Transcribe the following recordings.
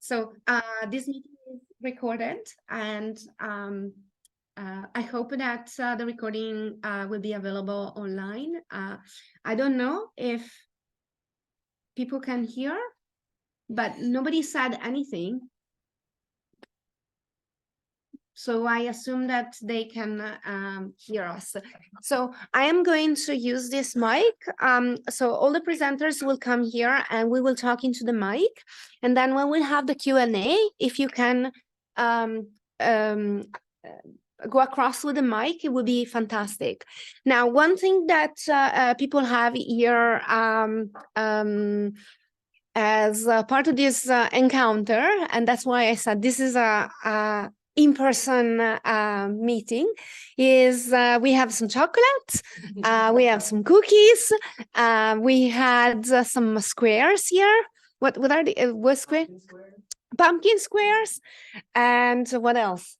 So this meeting is recorded, and I hope that the recording will be available online. I don't know if people can hear, but nobody said anything. So I assume that they can hear us. So I am going to use this mic. So all the presenters will come here and we will talk into the mic. And then when we have the Q&A, if you can go across with the mic, it would be fantastic. Now, one thing that people have here as part of this encounter, and that's why I said this is a in-person meeting, is we have some chocolate, we have some cookies, we had some squares here. What are the what square? Pumpkin squares, and what else?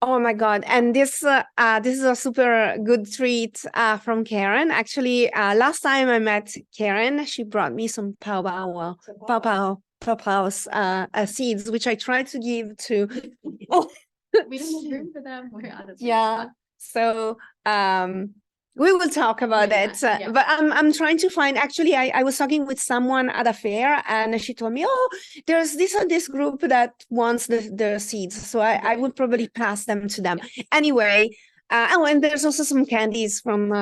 Oh my God! And this is a super good treat from Karen. Actually, last time I met Karen, she brought me some pawpaws seeds, which I tried to give to. Oh, we don't have room for them. We're out of space. Yeah. So we will talk about it. But I'm trying to find. Actually, I was talking with someone at a fair, and she told me, "Oh, there's this group that wants the seeds." So I would probably pass them to them. Anyway. Oh, and there's also some candies from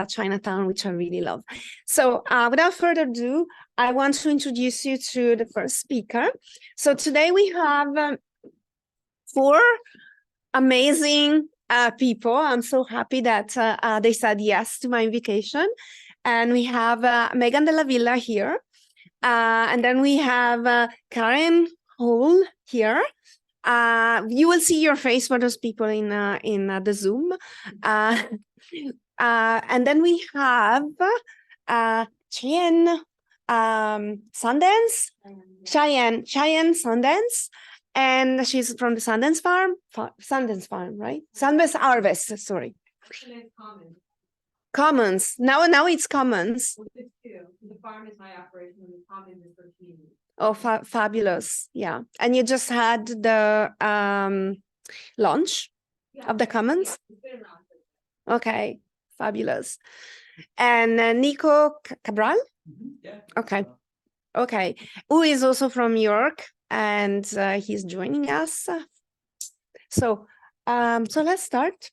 Chinatown, which I really love. So without further ado, I want to introduce you to the first speaker. So today we have 4 amazing people. I'm so happy that they said yes to my invitation. And we have Meagan Dellavilla here. And then we have Karen Houle here. You will see your face for those people in the Zoom. And then we have Cheyenne Sundance. Cheyenne Sundance. And she's from the Sundance farm, right? Sundance Harvest, sorry. Commons. Now it's Commons. The farm is my operation, and the Commons is for community. Oh, fabulous. Yeah. And you just had the launch of the Commons? Okay, fabulous. And Nico Cabal? Yeah. Okay. Who is also from New York? And he's joining us. So let's start.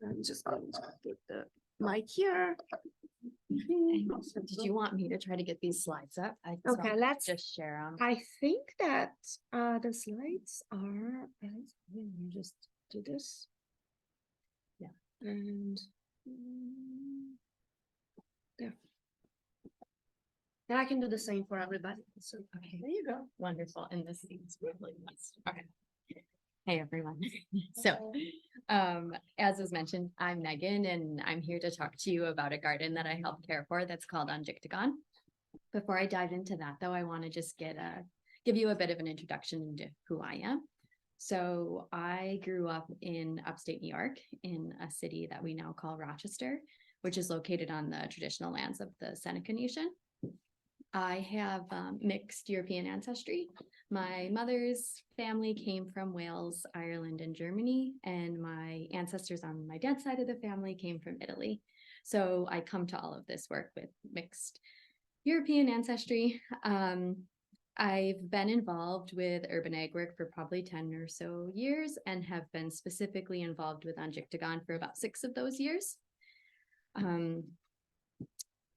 I'm just going to put the mic here. So did you want me to try to get these slides up? Okay, let's just share them. I think that the slides are. Let me just do this. Yeah. And there. And I can do the same for everybody. So okay, there you go. Wonderful. And this is really nice. Okay. Hey everyone. So as was mentioned, I'm Meagan and I'm here to talk to you about a garden that I help care for that's called Aanjiktigaan. Before I dive into that though, I want to just give you a bit of an introduction into who I am. So I grew up in upstate New York in a city that we now call Rochester, which is located on the traditional lands of the Seneca Nation. I have mixed European ancestry. My mother's family came from Wales, Ireland, and Germany, and my ancestors on my dad's side of the family came from Italy. So I come to all of this work with mixed European ancestry. I've been involved with urban ag work for probably 10 or so years and have been specifically involved with Aanjiktigaan for about 6 of those years.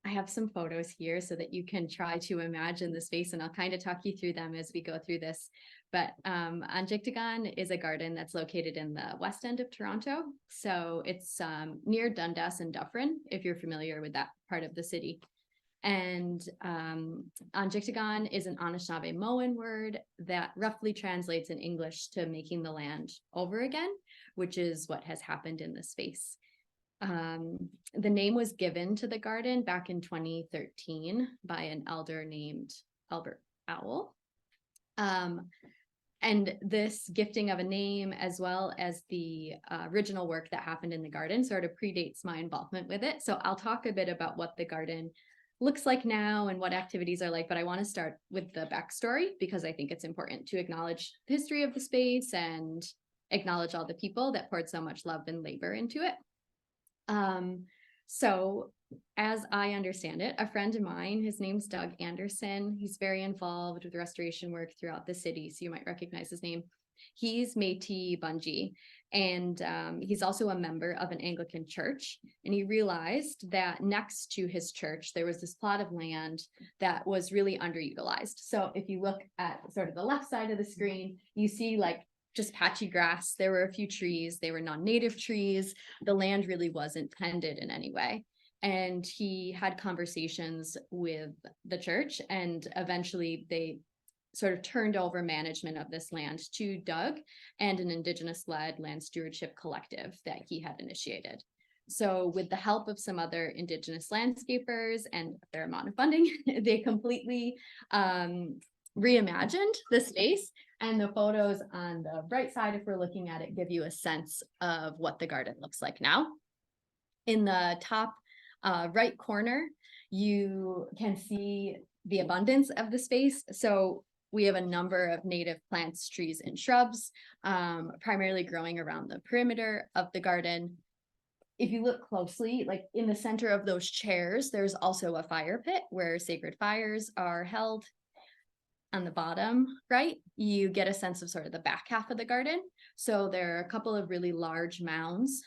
I have some photos here so that you can try to imagine the space, and I'll kind of talk you through them as we go through this. But Aanjiktigaan is a garden that's located in the west end of Toronto. So it's near Dundas and Dufferin, if you're familiar with that part of the city. And Aanjiktigaan is an Anishinaabe-Moan word that roughly translates in English to making the land over again, which is what has happened in this space. The name was given to the garden back in 2013 by an elder named Albert Owl. And this gifting of a name, as well as the original work that happened in the garden, sort of predates my involvement with it. So I'll talk a bit about what the garden looks like now and what activities are like, but I want to start with the backstory because I think it's important to acknowledge the history of the space and acknowledge all the people that poured so much love and labor into it. So as I understand it, a friend of mine, his name's Doug Anderson. He's very involved with restoration work throughout the city, so you might recognize his name. He's Métis Bungee, and he's also a member of an Anglican church. And he realized that next to his church, there was this plot of land that was really underutilized. So if you look at sort of the left side of the screen, you see like just patchy grass. There were a few trees. They were non-native trees. The land really wasn't tended in any way. And he had conversations with the church, and eventually they sort of turned over management of this land to Doug and an Indigenous-led land stewardship collective that he had initiated. So with the help of some other Indigenous landscapers and a fair amount of funding, they completely reimagined the space. And the photos on the right side, if we're looking at it, give you a sense of what the garden looks like now. In the top right corner, you can see the abundance of the space. So we have a number of native plants, trees, and shrubs, primarily growing around the perimeter of the garden. If you look closely, like in the center of those chairs, there's also a fire pit where sacred fires are held. On the bottom right, you get a sense of sort of the back half of the garden. So there are a couple of really large mounds.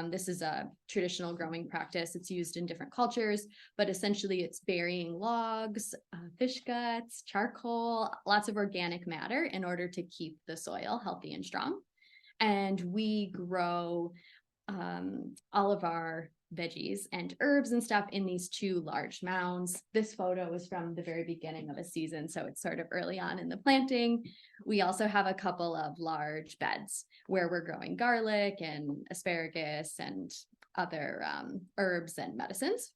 This is a traditional growing practice. It's used in different cultures, but essentially it's burying logs, fish guts, charcoal, lots of organic matter in order to keep the soil healthy and strong. And we grow all of our veggies and herbs and stuff in these two large mounds. This photo is from the very beginning of a season, so it's sort of early on in the planting. We also have a couple of large beds where we're growing garlic and asparagus and other herbs and medicines.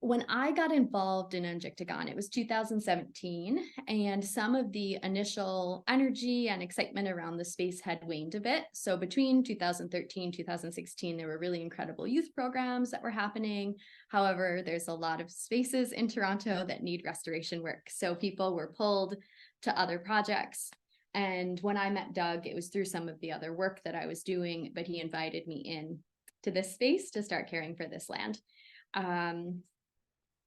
When I got involved in Aanjiktigaan, it was 2017, and some of the initial energy and excitement around the space had waned a bit. So between 2013, 2016, there were really incredible youth programs that were happening. However, there's a lot of spaces in Toronto that need restoration work. So people were pulled to other projects. And when I met Doug, it was through some of the other work that I was doing, but he invited me in to this space to start caring for this land.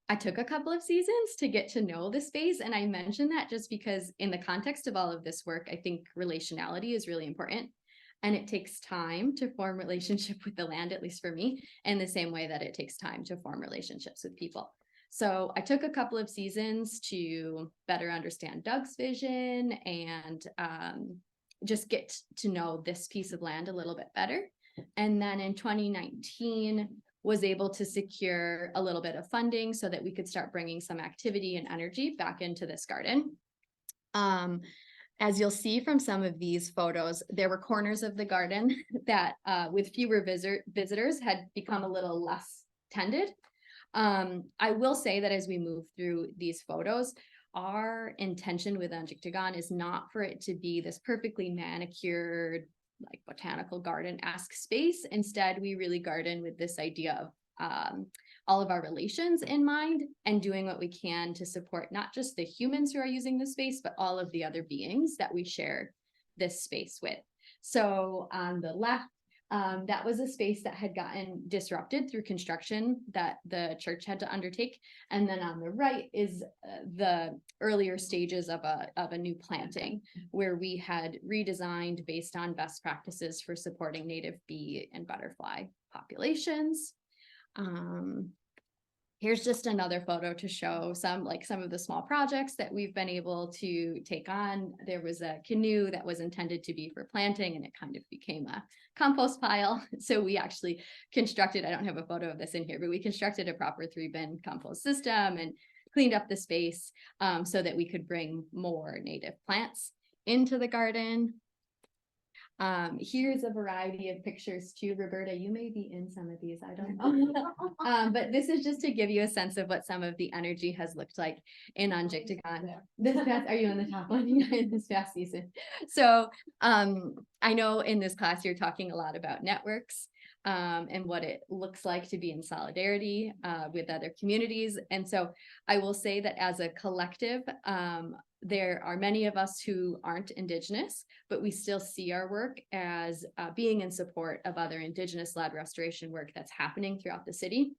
I took a couple of seasons to get to know the space, and I mention that just because in the context of all of this work, I think relationality is really important, and it takes time to form relationship with the land, at least for me, in the same way that it takes time to form relationships with people. So I took a couple of seasons to better understand Doug's vision and just get to know this piece of land a little bit better. And then in 2019, was able to secure a little bit of funding so that we could start bringing some activity and energy back into this garden. As you'll see from some of these photos, there were corners of the garden that with fewer visitors had become a little less tended. I will say that as we move through these photos, our intention with Aanjiktigaan is not for it to be this perfectly manicured, like botanical garden-esque space. Instead, we really garden with this idea of all of our relations in mind and doing what we can to support not just the humans who are using the space, but all of the other beings that we share this space with. So on the left, that was a space that had gotten disrupted through construction that the church had to undertake. And then on the right is the earlier stages of a new planting where we had redesigned based on best practices for supporting native bee and butterfly populations. Here's just another photo to show some of the small projects that we've been able to take on. There was a canoe that was intended to be for planting, and it kind of became a compost pile. So we actually constructed, I don't have a photo of this in here, but we constructed a proper 3-bin compost system and cleaned up the space so that we could bring more native plants into the garden. Here's a variety of pictures too. Roberta, you may be in some of these, I don't know. But this is just to give you a sense of what some of the energy has looked like in Aanjiktigaan. Are you in the top one? In this past season. So I know in this class you're talking a lot about networks. and what it looks like to be in solidarity with other communities. And so I will say that as a collective, there are many of us who aren't Indigenous, but we still see our work as being in support of other Indigenous-led restoration work that's happening throughout the city.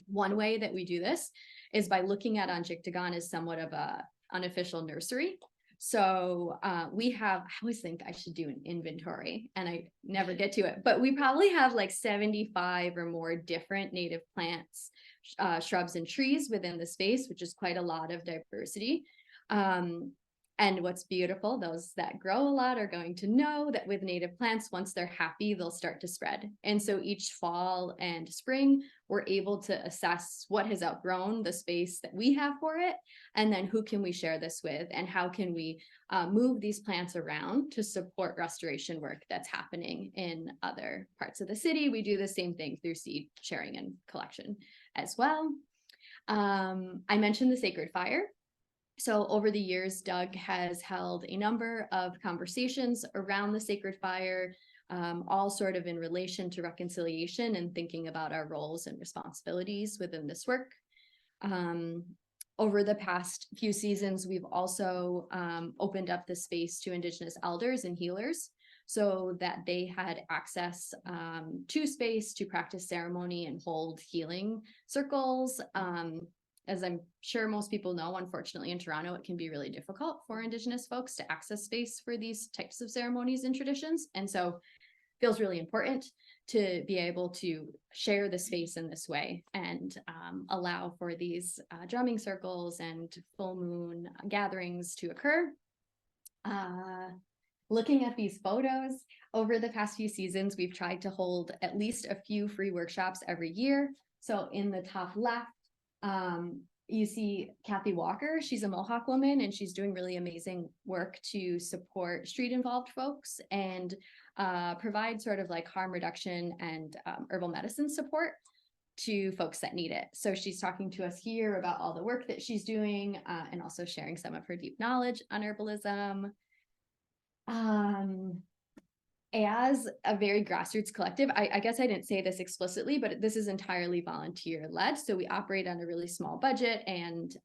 One way that we do this is by looking at Aanjiktigaan as somewhat of a unofficial nursery. So we have, I always think I should do an inventory and I never get to it, but we probably have like 75 or more different native plants, shrubs and trees within the space, which is quite a lot of diversity. And what's beautiful, those that grow a lot are going to know that with native plants, once they're happy, they'll start to spread. And so each fall and spring, we're able to assess what has outgrown the space that we have for it, and then who can we share this with, and how can we move these plants around to support restoration work that's happening in other parts of the city. We do the same thing through seed sharing and collection as well. I mentioned the sacred fire. So over the years, Doug has held a number of conversations around the sacred fire, all sort of in relation to reconciliation and thinking about our roles and responsibilities within this work. Over the past few seasons, we've also opened up the space to Indigenous elders and healers so that they had access to space to practice ceremony and hold healing circles. As I'm sure most people know, unfortunately in Toronto, it can be really difficult for Indigenous folks to access space for these types of ceremonies and traditions. And so it feels really important to be able to share the space in this way and allow for these drumming circles and full moon gatherings to occur. Looking at these photos, over the past few seasons, we've tried to hold at least a few free workshops every year. So in the top left, you see Kathy Walker. She's a Mohawk woman and she's doing really amazing work to support street involved folks and provide sort of like harm reduction and herbal medicine support to folks that need it. So she's talking to us here about all the work that she's doing and also sharing some of her deep knowledge on herbalism. As a very grassroots collective, I guess I didn't say this explicitly, but this is entirely volunteer led. So we operate on a really small budget and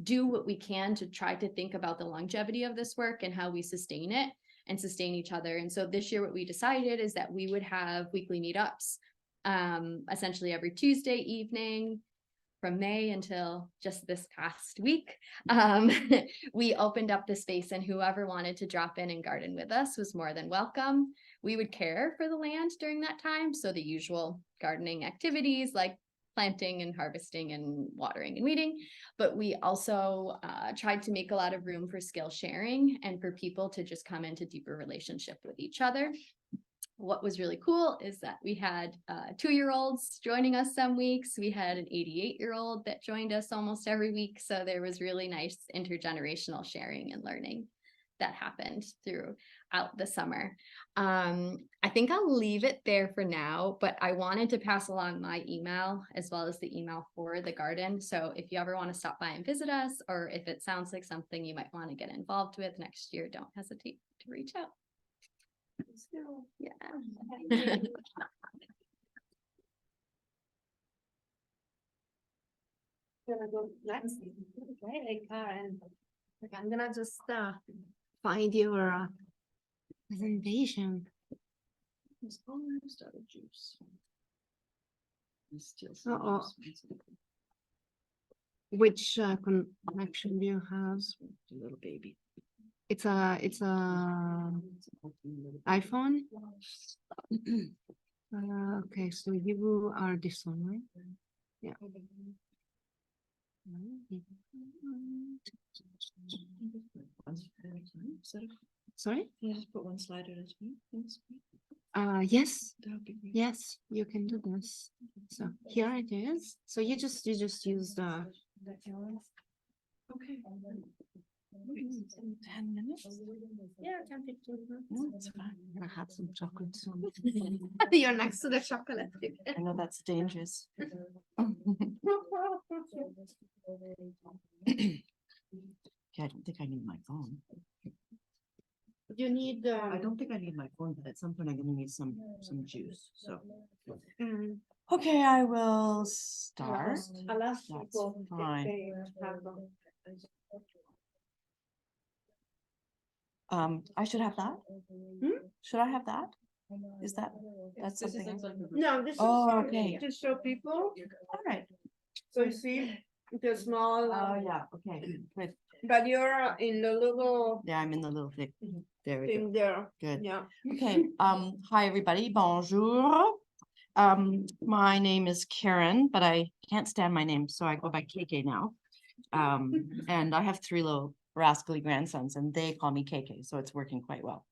do what we can to try to think about the longevity of this work and how we sustain it and sustain each other. And so this year, what we decided is that we would have weekly meetups, essentially every Tuesday evening from May until just this past week. We opened up the space and whoever wanted to drop in and garden with us was more than welcome. We would care for the land during that time. So the usual gardening activities like planting and harvesting and watering and weeding, but we also tried to make a lot of room for skill sharing and for people to just come into deeper relationship with each other. What was really cool is that we had 2-year-olds joining us some weeks. We had an 88-year-old that joined us almost every week. So there was really nice intergenerational sharing and learning that happened throughout the summer. I think I'll leave it there for now, but I wanted to pass along my email as well as the email for the garden. So if you ever want to stop by and visit us, or if it sounds like something you might want to get involved with next year, don't hesitate to reach out. Yeah. Gonna go next. Okay, Karen. Okay, I'm gonna just find your presentation. It's almost out of juice. Uh-oh. Which connection do you have? The little baby. It's a iPhone. Okay, so you are this one, right? Yeah. Sorry? Can I just put one slide at a time? Yes. That would be great. Yes, you can do this. So here it is. So you just use the. Okay. 10 minutes? Yeah, 10, 15 minutes. No, it's fine. I'm gonna have some chocolate soon. You're next to the chocolate. I know that's dangerous. Yeah, I don't think I need my phone. You need, I don't think I need my phone, but at some point I'm gonna need some juice, so. mm, Okay, I will start. I'll ask That's people if fine. they have them. I should have that? Should I have that? Is that's This is something? else? No, this is Oh, okay. to show people. All right. So you see the small, Oh, yeah, okay, good. but you're in the little Yeah, I'm in the little thing. There we go. thing there. Good. Yeah. Okay, hi, everybody. Bonjour. My name is Karen, but I can't stand my name, so I go by Kéké now. And I have 3 little rascally grandsons, and they call me Kéké, so it's working quite well.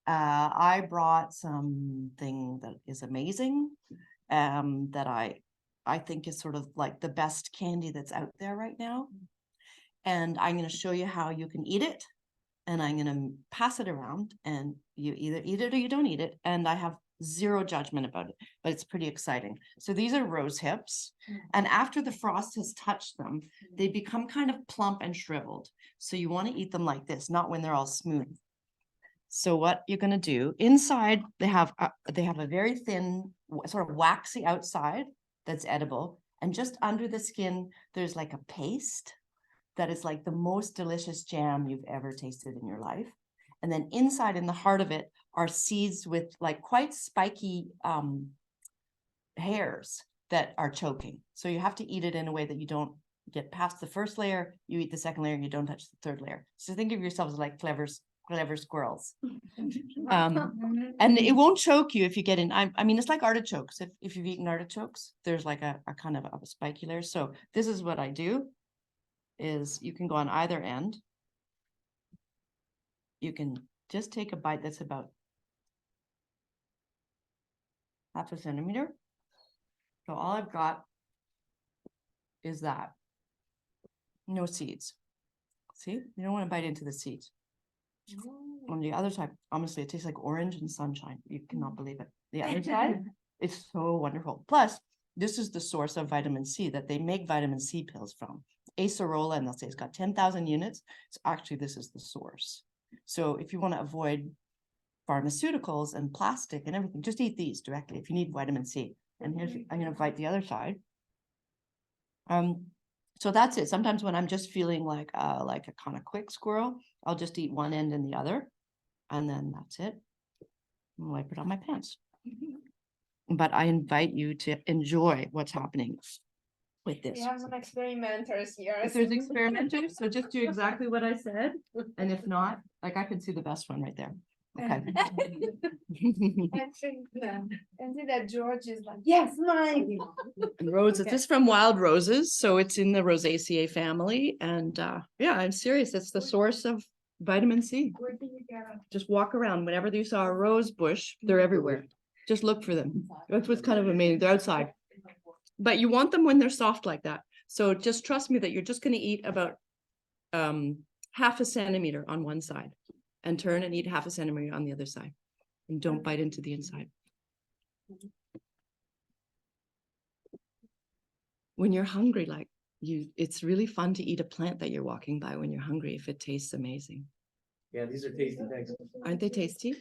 I brought something that is amazing, that I think is sort of like the best candy that's out there right now. And I'm going to show you how you can eat it, and I'm going to pass it around, and you either eat it or you don't eat it. And I have zero judgment about it, but it's pretty exciting. So these are rose hips, and after the frost has touched them, they become kind of plump and shriveled. So you want to eat them like this, not when they're all smooth. So what you're going to do inside, they have a very thin, sort of waxy outside that's edible, and just under the skin, there's like a paste that is like the most delicious jam you've ever tasted in your life. And then inside, in the heart of it, are seeds with like quite spiky hairs that are choking. So you have to eat it in a way that you don't get past the first layer, you eat the second layer, and you don't touch the third layer. So think of yourselves as like clever squirrels. And it won't choke you if you get in. I mean, it's like artichokes. If you've eaten artichokes, there's like a kind of a spiky layer. So this is what I do, is you can go on either end. You can just take a bite that's about half a centimeter. So all I've got is that. No seeds. See, you don't want to bite into the seeds. On the other side, honestly, it tastes like orange and sunshine. You cannot believe it. The other side, it's so wonderful. Plus, this is the source of vitamin C that they make vitamin C pills from. Acerola, and they'll say it's got 10,000 units. So actually, this is the source. So if you want to avoid pharmaceuticals and plastic and everything, just eat these directly if you need vitamin C. And here's, I'm going to bite the other side. So that's it. Sometimes when I'm just feeling like a kind of quick squirrel, I'll just eat one end and the other, and then that's it. And wipe it on my pants. But I invite you to enjoy what's happening with this. We have some experimenters here. If there's experimenters, so just do exactly what I said. And if not, like I can see the best one right there. Okay. And see that George is like, yes, mine. And roses, this is from wild roses, so it's in the Rosaceae family. And yeah, I'm serious. It's the source of vitamin C. Where do you get them? Just walk around. Whenever you saw a rose bush, they're everywhere. Just look for them. That's what's kind of amazing. They're outside. But you want them when they're soft like that. So just trust me that you're just going to eat about half a centimeter on one side, and turn and eat half a centimeter on the other side. And don't bite into the inside. When you're hungry, like it's really fun to eat a plant that you're walking by when you're hungry if it tastes amazing. Yeah, these are tasty things. Aren't they tasty?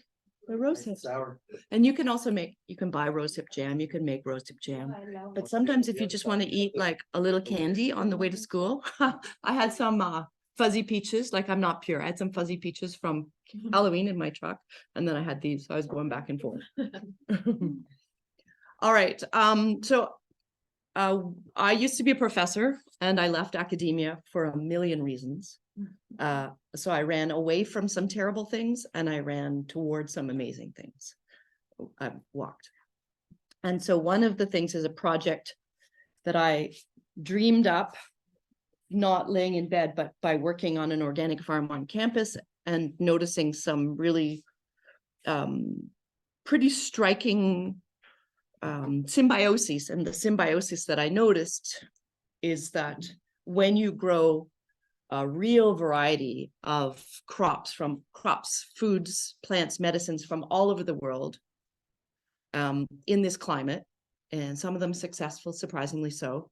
They're rose hips. Sour. And you can also you can buy rosehip jam. You can make rosehip jam. But sometimes if you just want to eat like a little candy on the way to school, I had some fuzzy peaches. Like I'm not pure. I had some fuzzy peaches from Halloween in my truck. And then I had these. So I was going back and forth. All right. So I used to be a professor, and I left academia for a million reasons. So I ran away from some terrible things, and I ran towards some amazing things. I walked. And so one of the things is a project that I dreamed up, not laying in bed, but by working on an organic farm on campus and noticing some really pretty striking symbiosis. And the symbiosis that I noticed is that when you grow a real variety of crops, foods, plants, medicines from all over the world in this climate, and some of them successful, surprisingly so,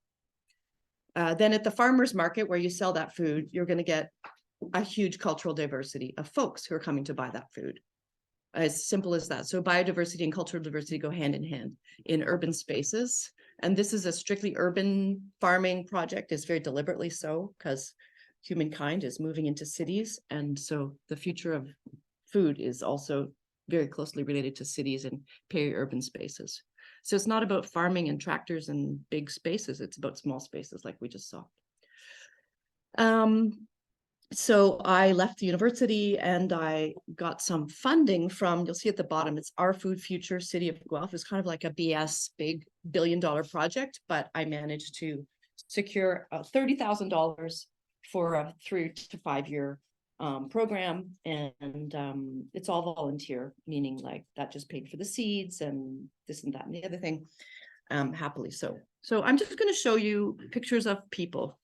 then at the farmer's market where you sell that food, you're going to get a huge cultural diversity of folks who are coming to buy that food. As simple as that. So biodiversity and cultural diversity go hand in hand in urban spaces. And this is a strictly urban farming project. It's very deliberately so, because humankind is moving into cities. And so the future of food is also very closely related to cities and peri-urban spaces. So it's not about farming and tractors and big spaces. It's about small spaces like we just saw. So I left the university and I got some funding from, you'll see at the bottom, it's Our Food Future City of Guelph. It's kind of like a BS big $1 billion project, but I managed to secure $30,000 for a 3 to 5 year program. And it's all volunteer, meaning like that just paid for the seeds and this and that and the other thing, happily so. So I'm just going to show you pictures of people.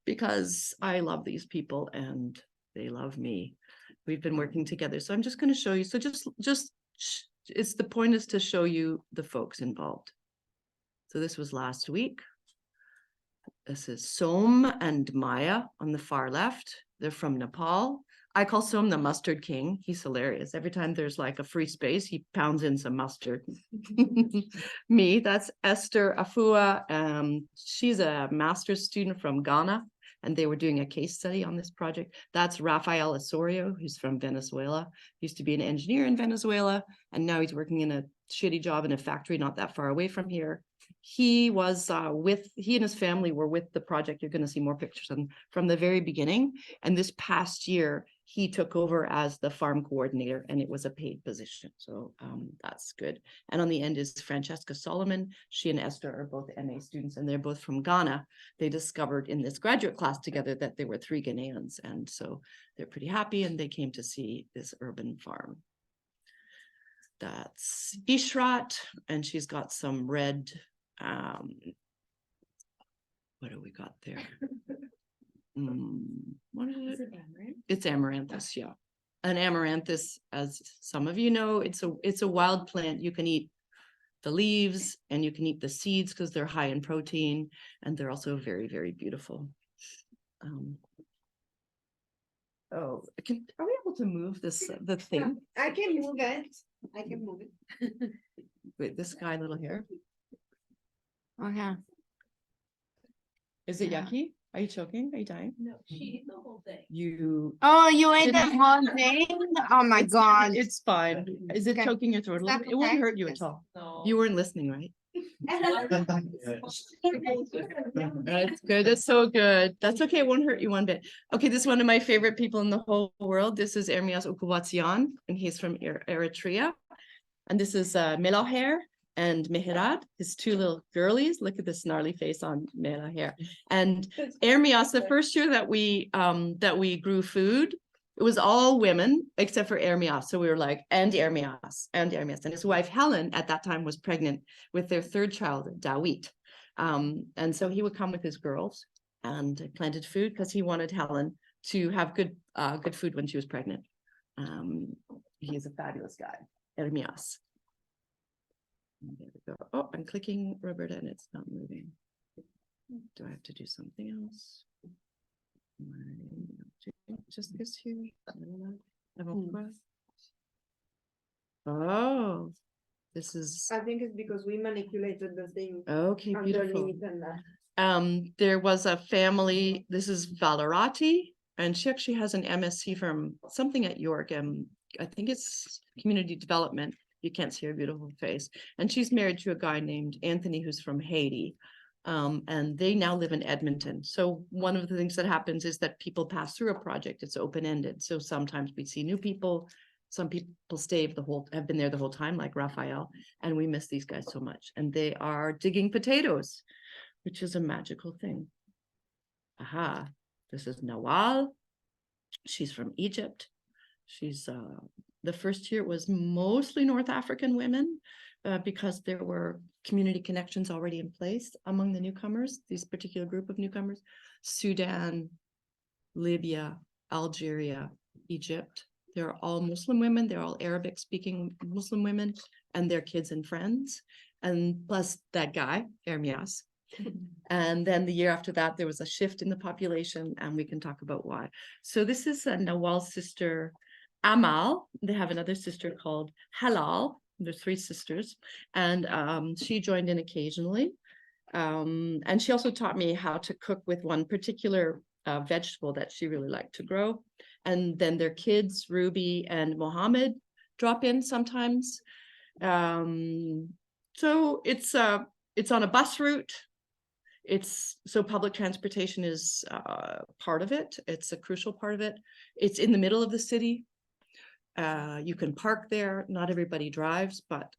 Because I love these people and they love me. We've been working together. So I'm just going to show you. So it's the point is to show you the folks involved. So this was last week. This is Som and Maya on the far left. They're from Nepal. I call Som the mustard king. He's hilarious. Every time there's like a free space, he pounds in some mustard. Me, that's Esther Afua. She's a master's student from Ghana, and they were doing a case study on this project. That's Rafael Osorio, who's from Venezuela. He used to be an engineer in Venezuela, and now he's working in a shitty job in a factory not that far away from here. He was he and his family were with the project. You're going to see more pictures of them from the very beginning. And this past year, he took over as the farm coordinator, and it was a paid position. So that's good. And on the end is Francesca Solomon. She and Esther are both MA students, and they're both from Ghana. They discovered in this graduate class together that they were 3 Ghanaians. And so they're pretty happy, and they came to see this urban farm. That's Ishrat, and she's got some red, what do we got there? What is it? It's amaranthus, yeah. An amaranthus, as some of you know, it's a wild plant. You can eat the leaves and you can eat the seeds because they're high in protein, and they're also very, very beautiful. Are we able to move the thing? I can move it. I can move it. Wait, this guy little here. Okay. Is it yucky? Are you choking? Are you dying? No, she ate the whole thing. Oh, you ate the whole thing? Oh my God. It's fine. Is it Okay. choking your throat a little That bit? It won't okay? hurt you at all. No. You weren't listening, right? That's good. That's so good. That's okay. It won't hurt you one bit. Okay, this is one of my favorite people in the whole world. This is Ermias Okuwatsian, and he's from Eritrea. And this is Melaher and Meherad, his 2 little girlies. Look at the snarly face on Melaher. And Ermias, the first year that we grew food, it was all women except for Ermias. So we were like, and Ermias. And his wife Helen at that time was pregnant with their 3rd child, Dawit. And so he would come with his girls and planted food because he wanted Helen to have good food when she was pregnant. He's a fabulous guy, Ermias. There we go. Oh, I'm clicking, Roberta, and it's not moving. Do I have to do something else? Just this here. Oh, this is. I think it's because we manipulated the thing. Okay, beautiful. Underneath and that. There was a family. This is Valerati, and she actually has an MSc from something at York. I think it's community development. You can't see her beautiful face. And she's married to a guy named Anthony, who's from Haiti. And they now live in Edmonton. So one of the things that happens is that people pass through a project. It's open-ended. So sometimes we see new people. Some people have been there the whole time, like Raphael, and we miss these guys so much. And they are digging potatoes, which is a magical thing. Aha, this is Nawal. She's from Egypt. She's the first year was mostly North African women because there were community connections already in place among the newcomers, this particular group of newcomers: Sudan, Libya, Algeria, Egypt. They're all Muslim women. They're all Arabic speaking Muslim women and their kids and friends. And plus that guy, Ermias. And then the year after that, there was a shift in the population, and we can talk about why. So this is Nawal's sister, Amal. They have another sister called Halal. There's 3 sisters, and she joined in occasionally. And she also taught me how to cook with one particular vegetable that she really liked to grow. And then their kids, Ruby and Mohammed, drop in sometimes. So it's on a bus route. So public transportation is part of it. It's a crucial part of it. It's in the middle of the city. You can park there. Not everybody drives, but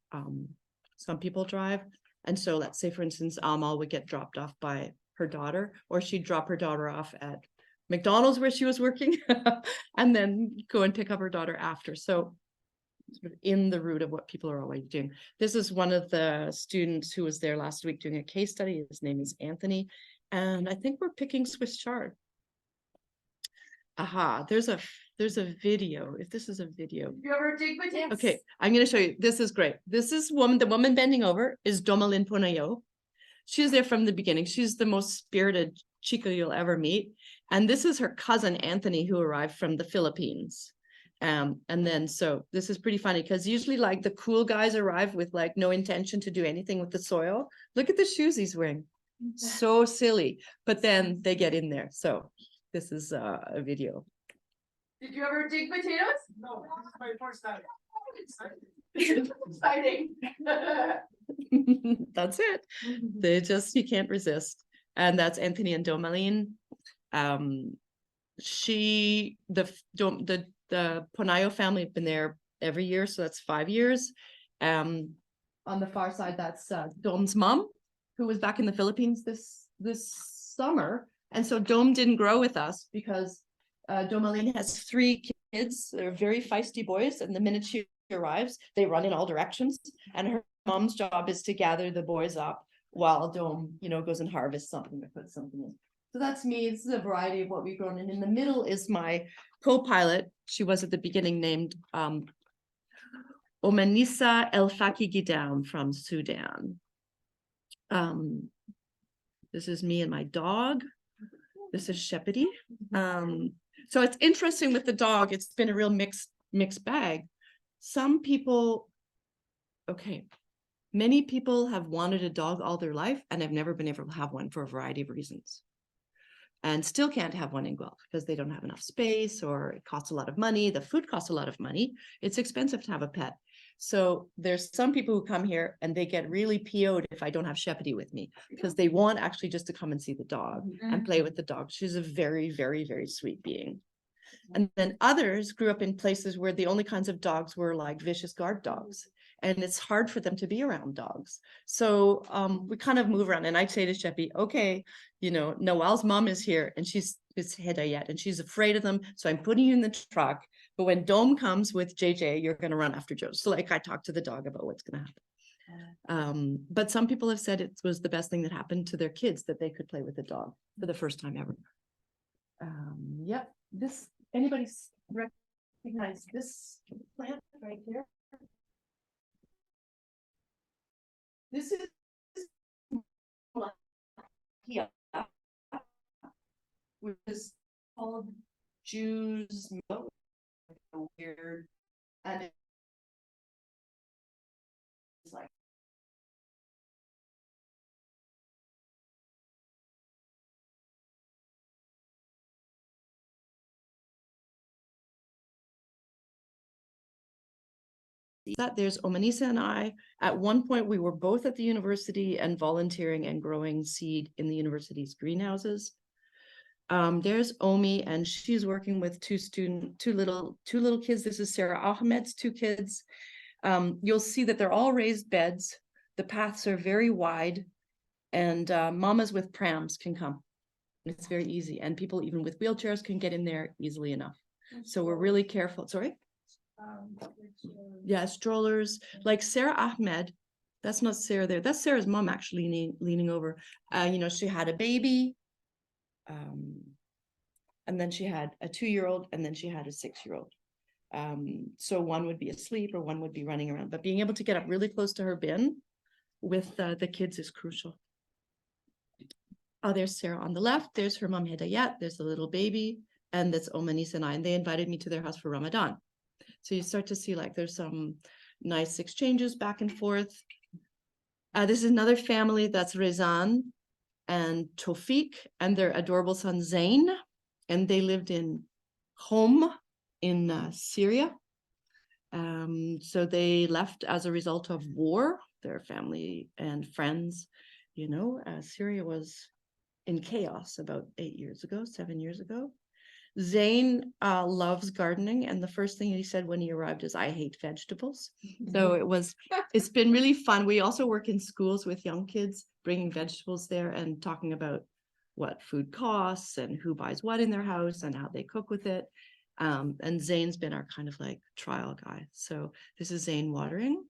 some people drive. And so let's say, for instance, Amal would get dropped off by her daughter, or she'd drop her daughter off at McDonald's where she was working and then go and pick up her daughter after. So sort of in the route of what people are always doing. This is one of the students who was there last week doing a case study. His name is Anthony. And I think we're picking Swiss chard. Aha, there's a video. If this is a video. You ever dig potatoes? Okay, I'm going to show you. This is great. This is the woman bending over is Domalin Ponayo. She's there from the beginning. She's the most spirited chica you'll ever meet. And this is her cousin, Anthony, who arrived from the Philippines. And then, so this is pretty funny because usually like the cool guys arrive with like no intention to do anything with the soil. Look at the shoes he's wearing. So silly, but then they get in there. So this is a video. Did you ever dig potatoes? No, this is my first time. Exciting. That's it. You can't resist. And that's Anthony and Domalin. The Ponayo family have been there every year, so that's 5 years. On the far side, that's Dom's mom, who was back in the Philippines this summer. And so Dom didn't grow with us because Domalin has 3 kids. They're very feisty boys, and the minute she arrives, they run in all directions. And her mom's job is to gather the boys up while Dom, goes and harvests something or puts something in. So that's me. This is a variety of what we've grown. And in the middle is my co-pilot. She was at the beginning named Omanisa El Faki Gidam from Sudan. This is me and my dog. This is Shepherdie. So it's interesting with the dog. It's been a real mixed bag. Some people, many people have wanted a dog all their life and have never been able to have one for a variety of reasons. And still can't have one in Guelph because they don't have enough space, or it costs a lot of money. The food costs a lot of money. It's expensive to have a pet. So there's some people who come here and they get really PO'd if I don't have Shepherdie with me, because they want actually just to come and see the dog and play with the dog. She's a very, very, very sweet being. And then others grew up in places where the only kinds of dogs were like vicious guard dogs. And it's hard for them to be around dogs. So we kind of move around, and I'd say to Sheppy, okay, Noel's mom is here and it's Hedayet and she's afraid of them. So I'm putting you in the truck. But when Dome comes with JJ, you're going to run after Joe. So like I talked to the dog about what's going to happen. But some people have said it was the best thing that happened to their kids, that they could play with the dog for the first time ever. Yep. Anybody recognize this plant right here? This is which is called Jews milk. Weird, and it's like that there's Omanisa and I. At one point, we were both at the university and volunteering and growing seed in the university's greenhouses. There's Omi, and she's working with two little kids. This is Sarah Ahmed's 2 kids. You'll see that they're all raised beds. The paths are very wide, and mamas with prams can come. It's very easy, and people even with wheelchairs can get in there easily enough. So we're really careful. Sorry? Yeah, strollers. Like Sarah Ahmed, that's not Sarah there. That's Sarah's mom actually leaning over. She had a baby. And then she had a 2-year-old, and then she had a 6-year-old. So one would be asleep or one would be running around, but being able to get up really close to her bin with the kids is crucial. Oh, there's Sarah on the left. There's her mom Hedayat. There's the little baby. And that's Omanis and I. And they invited me to their house for Ramadan. So you start to see like there's some nice exchanges back and forth. This is another family that's Rezan and Tofik and their adorable son Zain. And they lived in Houle in Syria. So they left as a result of war, their family and friends. You know, Syria was in chaos about 7 years ago. Zain loves gardening, and the first thing he said when he arrived is, "I hate vegetables." So it's been really fun. We also work in schools with young kids, bringing vegetables there and talking about what food costs and who buys what in their house and how they cook with it. And Zain's been our kind of like trial guy. So this is Zain watering.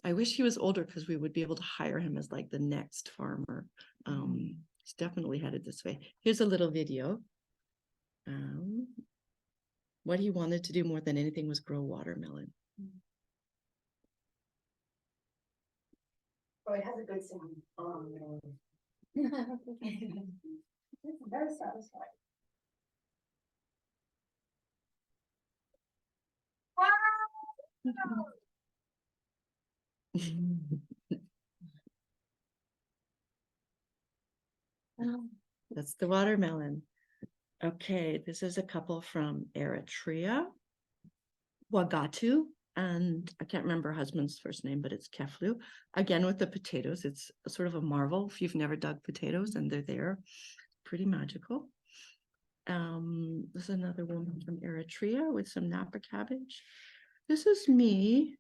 I wish he was older because we would be able to hire him as like the next farmer. He's definitely headed this way. Here's a little video. What he wanted to do more than anything was grow watermelon. Oh, it has a good sound. Oh, no. It's very satisfying. That's the watermelon. Okay, this is a couple from Eritrea, Wagatu, and I can't remember her husband's first name, but it's Keflu. Again, with the potatoes, it's sort of a marvel if you've never dug potatoes and they're there. Pretty magical. There's another woman from Eritrea with some Napa cabbage. This is me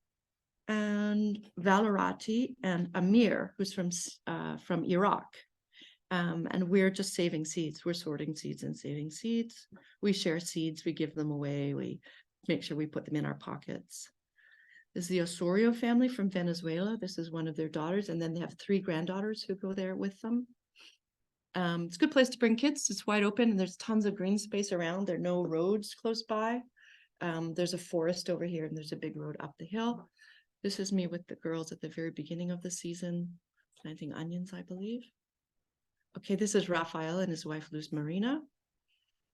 and Valerati and Amir, who's from Iraq. And we're just saving seeds. We're sorting seeds and saving seeds. We share seeds, we give them away, we make sure we put them in our pockets. This is the Osorio family from Venezuela. This is one of their daughters, and then they have 3 granddaughters who go there with them. It's a good place to bring kids. It's wide open and there's tons of green space around. There are no roads close by. There's a forest over here and there's a big road up the hill. This is me with the girls at the very beginning of the season, planting onions, I believe. Okay, this is Raphael and his wife, Luz Marina.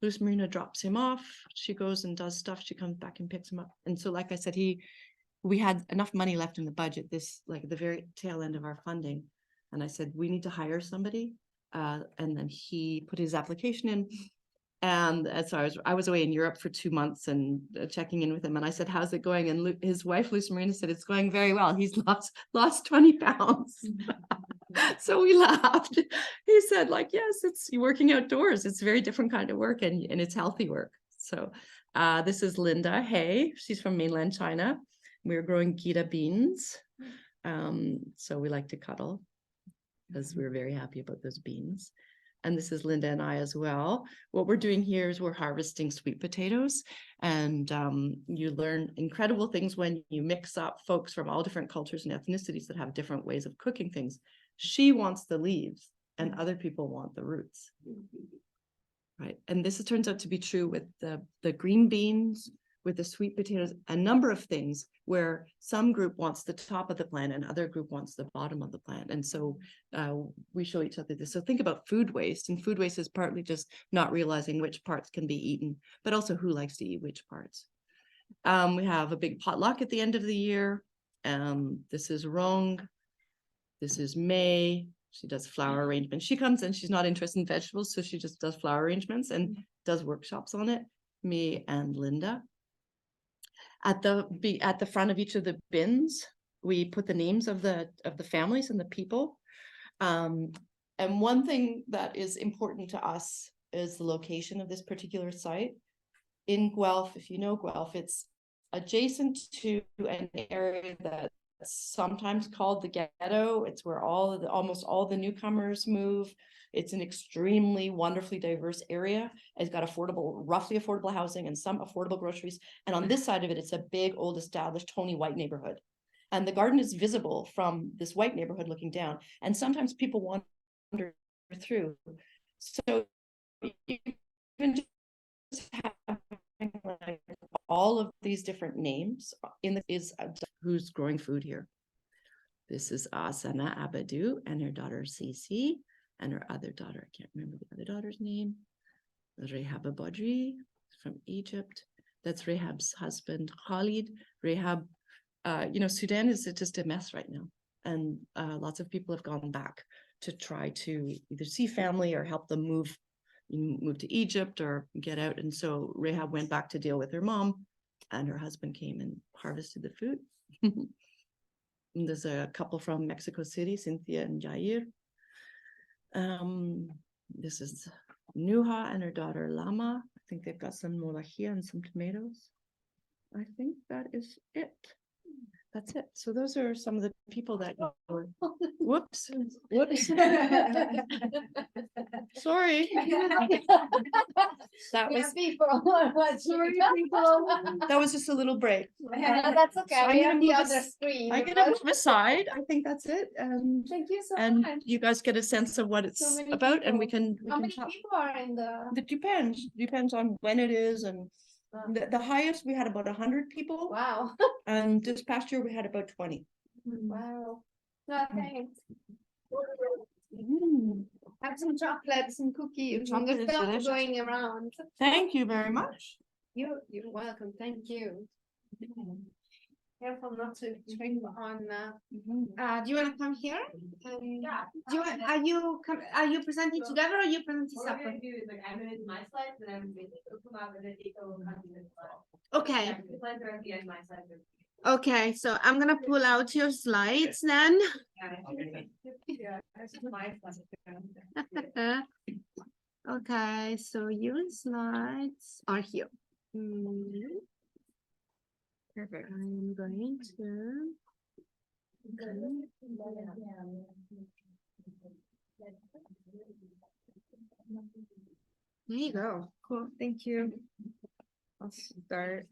Luz Marina drops him off. She goes and does stuff. She comes back and picks him up. And so, like I said, we had enough money left in the budget, like the very tail end of our funding. And I said, we need to hire somebody. And then he put his application in. And so I was away in Europe for 2 months and checking in with him. And I said, how's it going? And his wife, Luz Marina, said, it's going very well. He's lost 20 pounds. So we laughed. He said, like, yes, it's working outdoors. It's a very different kind of work and it's healthy work. So this is Linda Hay. She's from mainland China. We're growing Gita beans. So we like to cuddle because we're very happy about those beans. And this is Linda and I as well. What we're doing here is we're harvesting sweet potatoes. And you learn incredible things when you mix up folks from all different cultures and ethnicities that have different ways of cooking things. She wants the leaves and other people want the roots. Right. And this turns out to be true with the green beans, with the sweet potatoes, a number of things where some group wants the top of the plant and other group wants the bottom of the plant. And so we show each other this. So think about food waste, and food waste is partly just not realizing which parts can be eaten, but also who likes to eat which parts. We have a big potluck at the end of the year. This is Rong. This is May. She does flower arrangements. She comes and she's not interested in vegetables, so she just does flower arrangements and does workshops on it. Me and Linda. At the front of each of the bins, we put the names of the families and the people. And one thing that is important to us is the location of this particular site. In Guelph, if you know Guelph, it's adjacent to an area that's sometimes called the ghetto. It's where almost all the newcomers move. It's an extremely wonderfully diverse area. It's got roughly affordable housing and some affordable groceries. And on this side of it, it's a big, old, established, Tony white neighborhood. And the garden is visible from this white neighborhood looking down. And sometimes people wander through. So even just having like all of these different names is who's growing food here. This is Asana Abadu and her daughter Cece. and her other daughter, I can't remember the other daughter's name, Rehab Abadri from Egypt. That's Rehab's husband, Khalid. Rehab, Sudan is just a mess right now. And lots of people have gone back to try to either see family or help them move to Egypt or get out. And so Rehab went back to deal with her mom, and her husband came and harvested the food. And there's a couple from Mexico City, Cynthia and Jair. This is Nuha and her daughter Lama. I think they've got some molajia and some tomatoes. I think that is it. That's it. So those are some of the people that were, whoops. Sorry. That was, sorry, people. That was just a little break. That's okay. So I'm We gonna have the move other screen. I'm gonna move aside. I think that's it. Thank you so And much. you guys get a sense of what it's So many about, and we people. can How many talk. people are in the? It depends on when it is, and the highest we had about 100 people, Wow. and this past year we had about 20. Wow. No, thanks. Mm. Have some chocolate, some cookies. Chocolate There's is stuff delicious. going around. Thank you very much. You're welcome. Thank you. Careful not to trip on. Do you want to come here? Yeah. Do you want? Are you presenting together or you presenting So what I'm separate? gonna do is like, I'm gonna do my slides, and I'm gonna come out and then Nico will come to the slide. Okay. Yeah, the slides are at the end, my slides are. Okay. So I'm gonna pull out your slides then. Yeah, that's just my slides. Okay. So your slides are here. Perfect. I'm going to. There you go. Cool. Thank you. I'll start.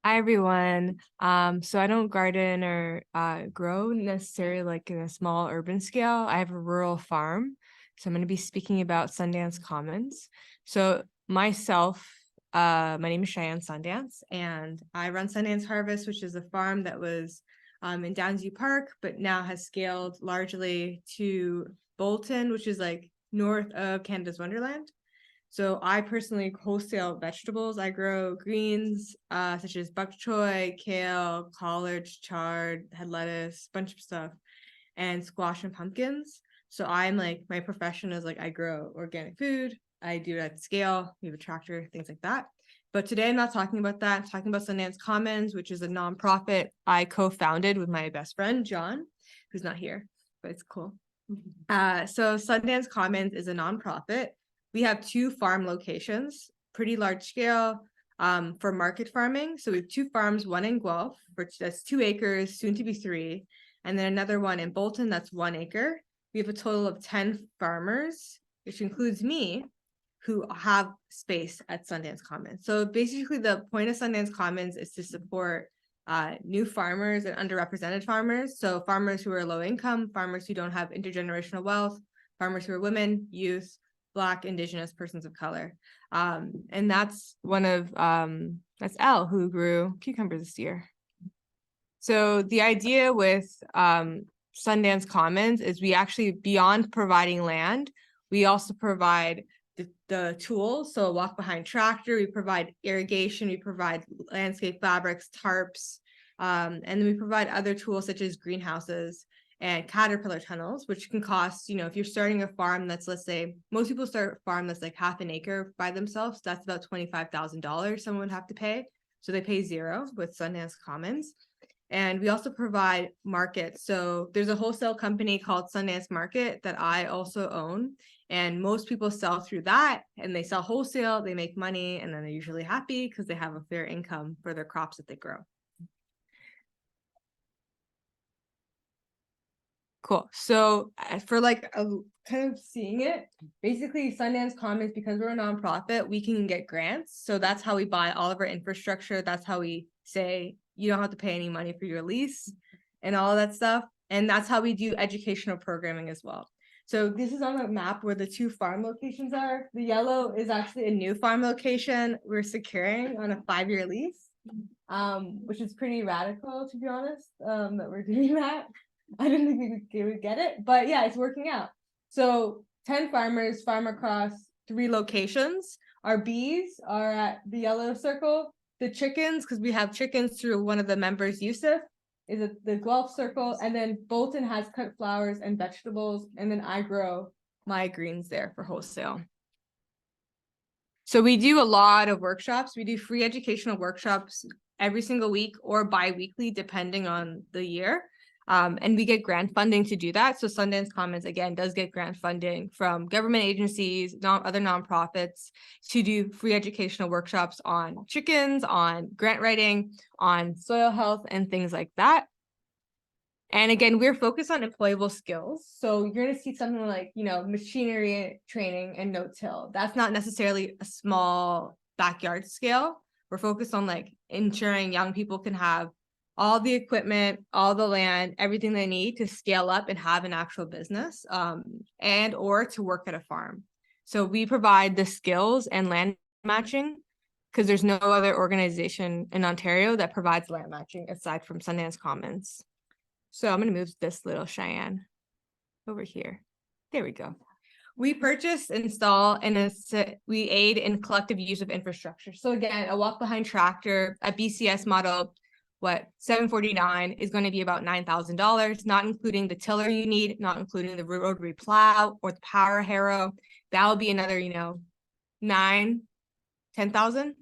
Hi everyone. So I don't garden or grow necessarily like in a small urban scale. I have a rural farm. So I'm going to be speaking about Sundance Commons. So myself, my name is Cheyenne Sundance, and I run Sundance Harvest, which is a farm that was in Downsview Park, but now has scaled largely to Bolton, which is like north of Canada's Wonderland. So I personally wholesale vegetables. I grow greens such as bok choy, kale, collards, chard, head lettuce, bunch of stuff, and squash and pumpkins. So I'm like, my profession is like I grow organic food. I do it at scale. We have a tractor, things like that. But today I'm not talking about that. I'm talking about Sundance Commons, which is a nonprofit I co-founded with my best friend, John, who's not here, but it's cool. So Sundance Commons is a nonprofit. We have 2 farm locations, pretty large scale for market farming. So we have 2 farms, one in Guelph, that's 2 acres, soon to be 3. And then another one in Bolton, that's 1 acre. We have a total of 10 farmers, which includes me, who have space at Sundance Commons. So basically the point of Sundance Commons is to support new farmers and underrepresented farmers. So farmers who are low income, farmers who don't have intergenerational wealth, farmers who are women, youth, Black, Indigenous, persons of color. And that's one of, that's Elle who grew cucumbers this year. So the idea with Sundance Commons is we actually, beyond providing land, we also provide the tools. So a walk behind tractor, we provide irrigation, we provide landscape fabrics, tarps, and then we provide other tools such as greenhouses and caterpillar tunnels, which can cost, if you're starting a farm that's, let's say, most people start a farm that's like half an acre by themselves, that's about $25,000 someone would have to pay. So they pay 0 with Sundance Commons. And we also provide markets. So there's a wholesale company called Sundance Market that I also own. And most people sell through that, and they sell wholesale, they make money, and then they're usually happy because they have a fair income for their crops that they grow. Cool. So for like a kind of seeing it, basically Sundance Commons, because we're a nonprofit, we can get grants. So that's how we buy all of our infrastructure. That's how we say you don't have to pay any money for your lease and all of that stuff. And that's how we do educational programming as well. So this is on a map where the 2 farm locations are. The yellow is actually a new farm location we're securing on a 5-year lease, which is pretty radical, to be honest, that we're doing that. I didn't think we would get it, but yeah, it's working out. So 10 farmers farm across 3 locations. Our bees are at the yellow circle. The chickens, because we have chickens through one of the members, Yusuf, is at the Guelph circle. And then Bolton has cut flowers and vegetables. And then I grow my greens there for wholesale. So we do a lot of workshops. We do free educational workshops every single week or bi-weekly, depending on the year. And we get grant funding to do that. So Sundance Commons, again, does get grant funding from government agencies, other nonprofits, to do free educational workshops on chickens, on grant writing, on soil health, and things like that. And again, we're focused on employable skills. So you're going to see something like, machinery training and no-till. That's not necessarily a small backyard scale. We're focused on like ensuring young people can have all the equipment, all the land, everything they need to scale up and have an actual business, and or to work at a farm. So we provide the skills and land matching, because there's no other organization in Ontario that provides land matching aside from Sundance Commons. So I'm going to move this little Cheyenne over here. There we go. We purchase, install, and we aid in collective use of infrastructure. So again, a walk-behind tractor, a BCS model, 749 is going to be about $9,000, not including the tiller you need, not including the rotary plow or the power harrow. That will be another, 10,000.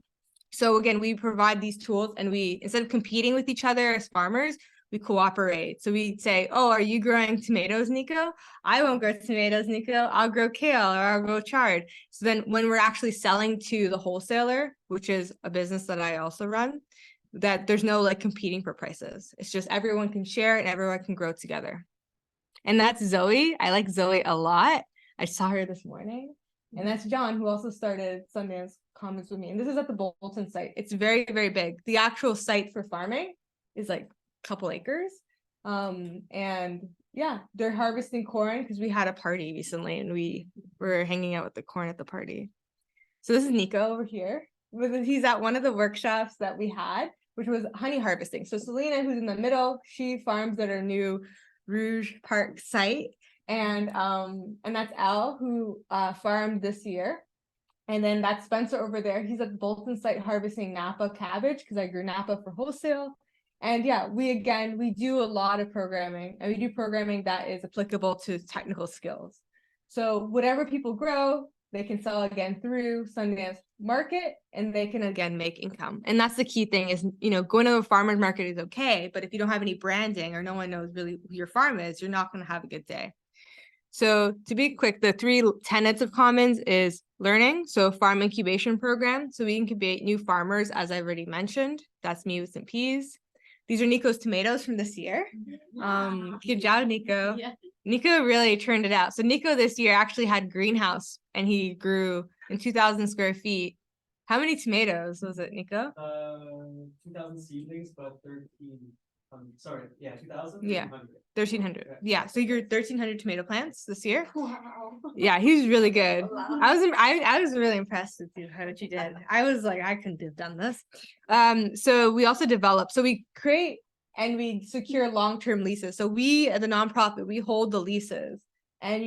So again, we provide these tools, and we, instead of competing with each other as farmers, we cooperate. So we say, oh, are you growing tomatoes, Nico? I won't grow tomatoes, Nico. I'll grow kale, or I'll grow chard. So then when we're actually selling to the wholesaler, which is a business that I also run, that there's no like competing for prices. It's just everyone can share and everyone can grow together. And that's Zoe. I like Zoe a lot. I saw her this morning. And that's John, who also started Sundance Commons with me. And this is at the Bolton site. It's very, very big. The actual site for farming is like a couple acres. And yeah, they're harvesting corn because we had a party recently and we were hanging out with the corn at the party. So this is Nico over here. He's at one of the workshops that we had, which was honey harvesting. So Selena, who's in the middle, she farms at our new Rouge Park site. And that's Al, who farmed this year. And then that's Spencer over there. He's at the Bolton site harvesting Napa cabbage, because I grew Napa for wholesale. And yeah, we do a lot of programming, and we do programming that is applicable to technical skills. So whatever people grow, they can sell again through Sundance Market, and they can again make income. And that's the key thing is, going to a farmer's market is okay, but if you don't have any branding or no one knows really who your farm is, you're not going to have a good day. So to be quick, the 3 tenets of Commons is learning. So farm incubation program. So we incubate new farmers, as I already mentioned. That's me with some peas. These are Nico's tomatoes from this year. Good job, Nico. Yeah. Nico really turned it out. So Nico this year actually had greenhouse, and he grew in 2,000 square feet. How many tomatoes was it, Nico? 2,000 seedlings, but 2,000. Yeah, 1,300. Yeah, so you're 1,300 tomato plants this year. Wow. Yeah, he was really good. Wow. I was really impressed with you, what you did. I was like, I couldn't have done this. So we also develop. So we create and we secure long-term leases. So we, as a nonprofit, we hold the leases. And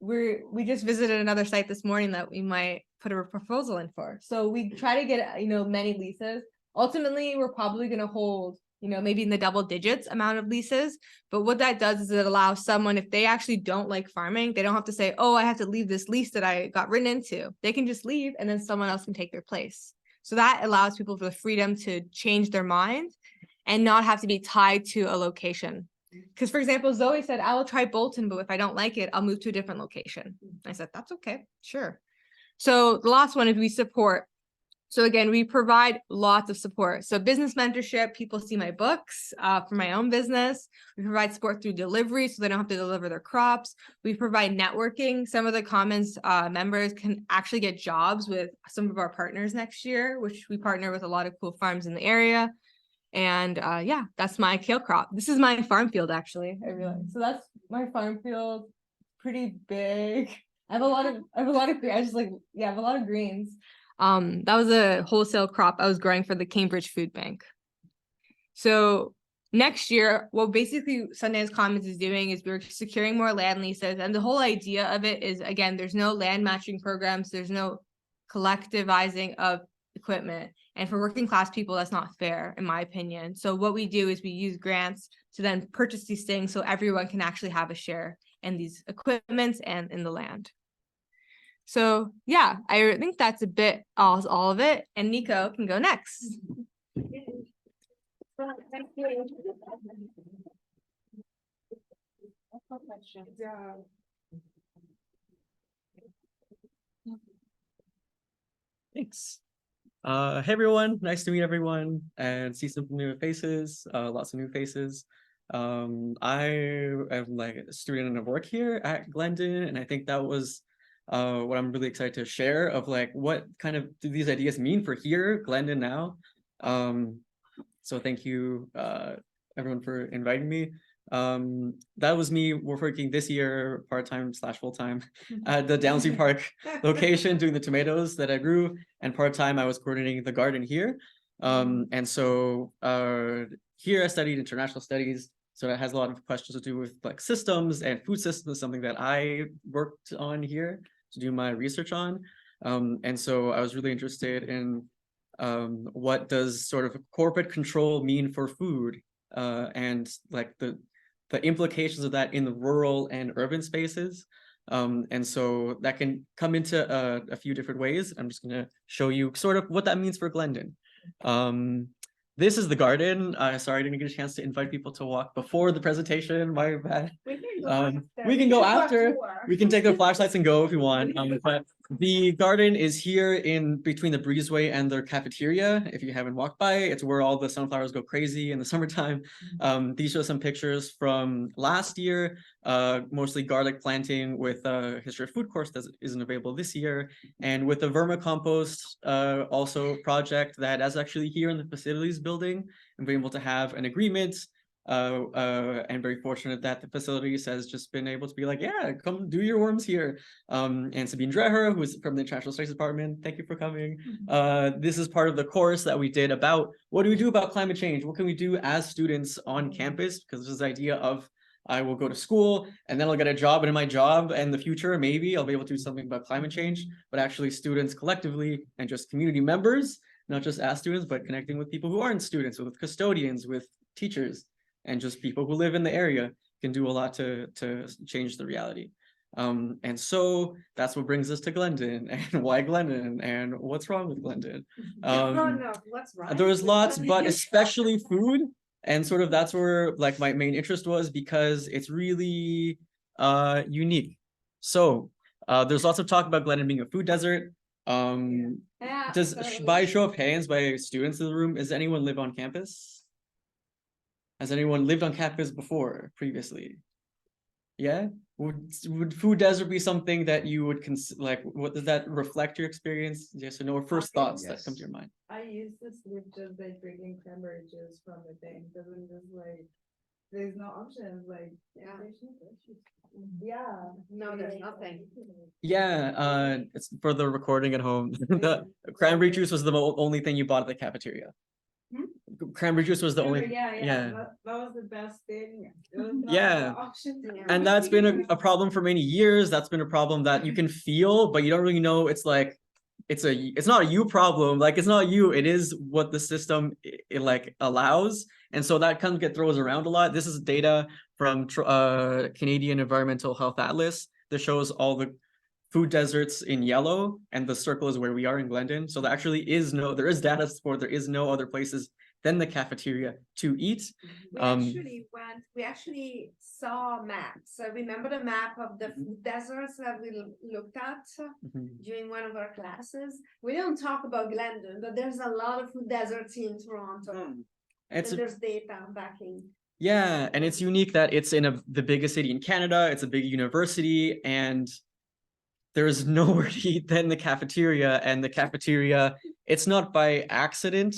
we just visited another site this morning that we might put a proposal in for. So we try to get many leases. Ultimately, we're probably going to hold maybe in the double digits amount of leases. But what that does is it allows someone, if they actually don't like farming, they don't have to say, oh, I have to leave this lease that I got written into. They can just leave, and then someone else can take their place. So that allows people the freedom to change their mind and not have to be tied to a location. Because, for example, Zoe said, I will try Bolton, but if I don't like it, I'll move to a different location. I said, that's okay, sure. So the last one is we support. So again, we provide lots of support. So business mentorship, people see my books for my own business. We provide support through delivery, so they don't have to deliver their crops. We provide networking. Some of the Commons members can actually get jobs with some of our partners next year, which we partner with a lot of cool farms in the area. And yeah, that's my kale crop. This is my farm field, actually, I realized. So that's my farm field, pretty big. I have a lot of greens. That was a wholesale crop I was growing for the Cambridge Food Bank. So next year, what basically Sundance Commons is doing is we're securing more land leases. And the whole idea of it is, again, there's no land matching programs. There's no collectivizing of equipment. And for working class people, that's not fair, in my opinion. So what we do is we use grants to then purchase these things so everyone can actually have a share in these equipments and in the land. So yeah, I think that's a bit all of it. And Nico can go next. Thanks. Hey everyone, nice to meet everyone and see some new faces, lots of new faces. I am like a student of work here at Glendon, and I think that was what I'm really excited to share of like what kind of do these ideas mean for here, Glendon now. So thank you everyone for inviting me. That was me working this year part-time / full-time at the Downsview Park location doing the tomatoes that I grew, and part-time I was coordinating the garden here. And so here I studied international studies, so that has a lot of questions to do with like systems and food systems, something that I worked on here to do my research on. And so I was really interested in what does sort of corporate control mean for food, and like the implications of that in the rural and urban spaces. And so that can come into a few different ways. I'm just going to show you sort of what that means for Glendon. This is the garden. Sorry, I didn't get a chance to invite people to walk before the presentation. My bad. We can go after. We can take the flashlights and go if you want. But the garden is here in between the breezeway and their cafeteria. If you haven't walked by, it's where all the sunflowers go crazy in the summertime. These show some pictures from last year, mostly garlic planting with a history of food course that isn't available this year, and with the vermicompost also project that is actually here in the facilities building, and being able to have an agreement. And very fortunate that the facilities has just been able to be like, yeah, come do your worms here. And Sabine Dreher, who's from the International Studies Department, thank you for coming. This is part of the course that we did about what do we do about climate change? What can we do as students on campus? Because there's this idea of I will go to school and then I'll get a job, and in my job and the future, maybe I'll be able to do something about climate change, but actually students collectively and just community members, not just as students, but connecting with people who aren't students, with custodians, with teachers, and just people who live in the area can do a lot to change the reality. And so that's what brings us to Glendon, and why Glendon, and what's wrong with Glendon. What's wrong? There was lots, but especially food. And sort of that's where like my main interest was, because it's really unique. So there's lots of talk about Glendon being a food desert. By show of hands, by students in the room, does anyone live on campus? Has anyone lived on campus before, previously? Yeah? Would food desert be something that you would consider, like, what does that reflect your experience? Yes or no, or first thoughts that come to your mind? I used to sleep just like drinking cranberry juice from the thing, because I'm just like, there's no options, like, No, there's nothing. Yeah, it's for the recording at home. The cranberry juice was the only thing you bought at the cafeteria. Cranberry juice was the only. Yeah. That was the best thing. Yeah. And that's been a problem for many years. That's been a problem that you can feel, but you don't really know. It's like, it's not a you problem. Like, it's not you. It is what the system it like allows. And so that kind of get throws around a lot. This is data from Canadian Environmental Health Atlas that shows all the food deserts in yellow, and the circle is where we are in Glendon. So there actually is there is data support. There is no other places than the cafeteria to eat. We actually saw maps. So remember the map of the food deserts that we looked at during one of our classes? We don't talk about Glendon, but there's a lot of food deserts in Toronto. And there's data backing. Yeah, and it's unique that it's in the biggest city in Canada. It's a big university, and there's nowhere to eat than the cafeteria. And the cafeteria, it's not by accident.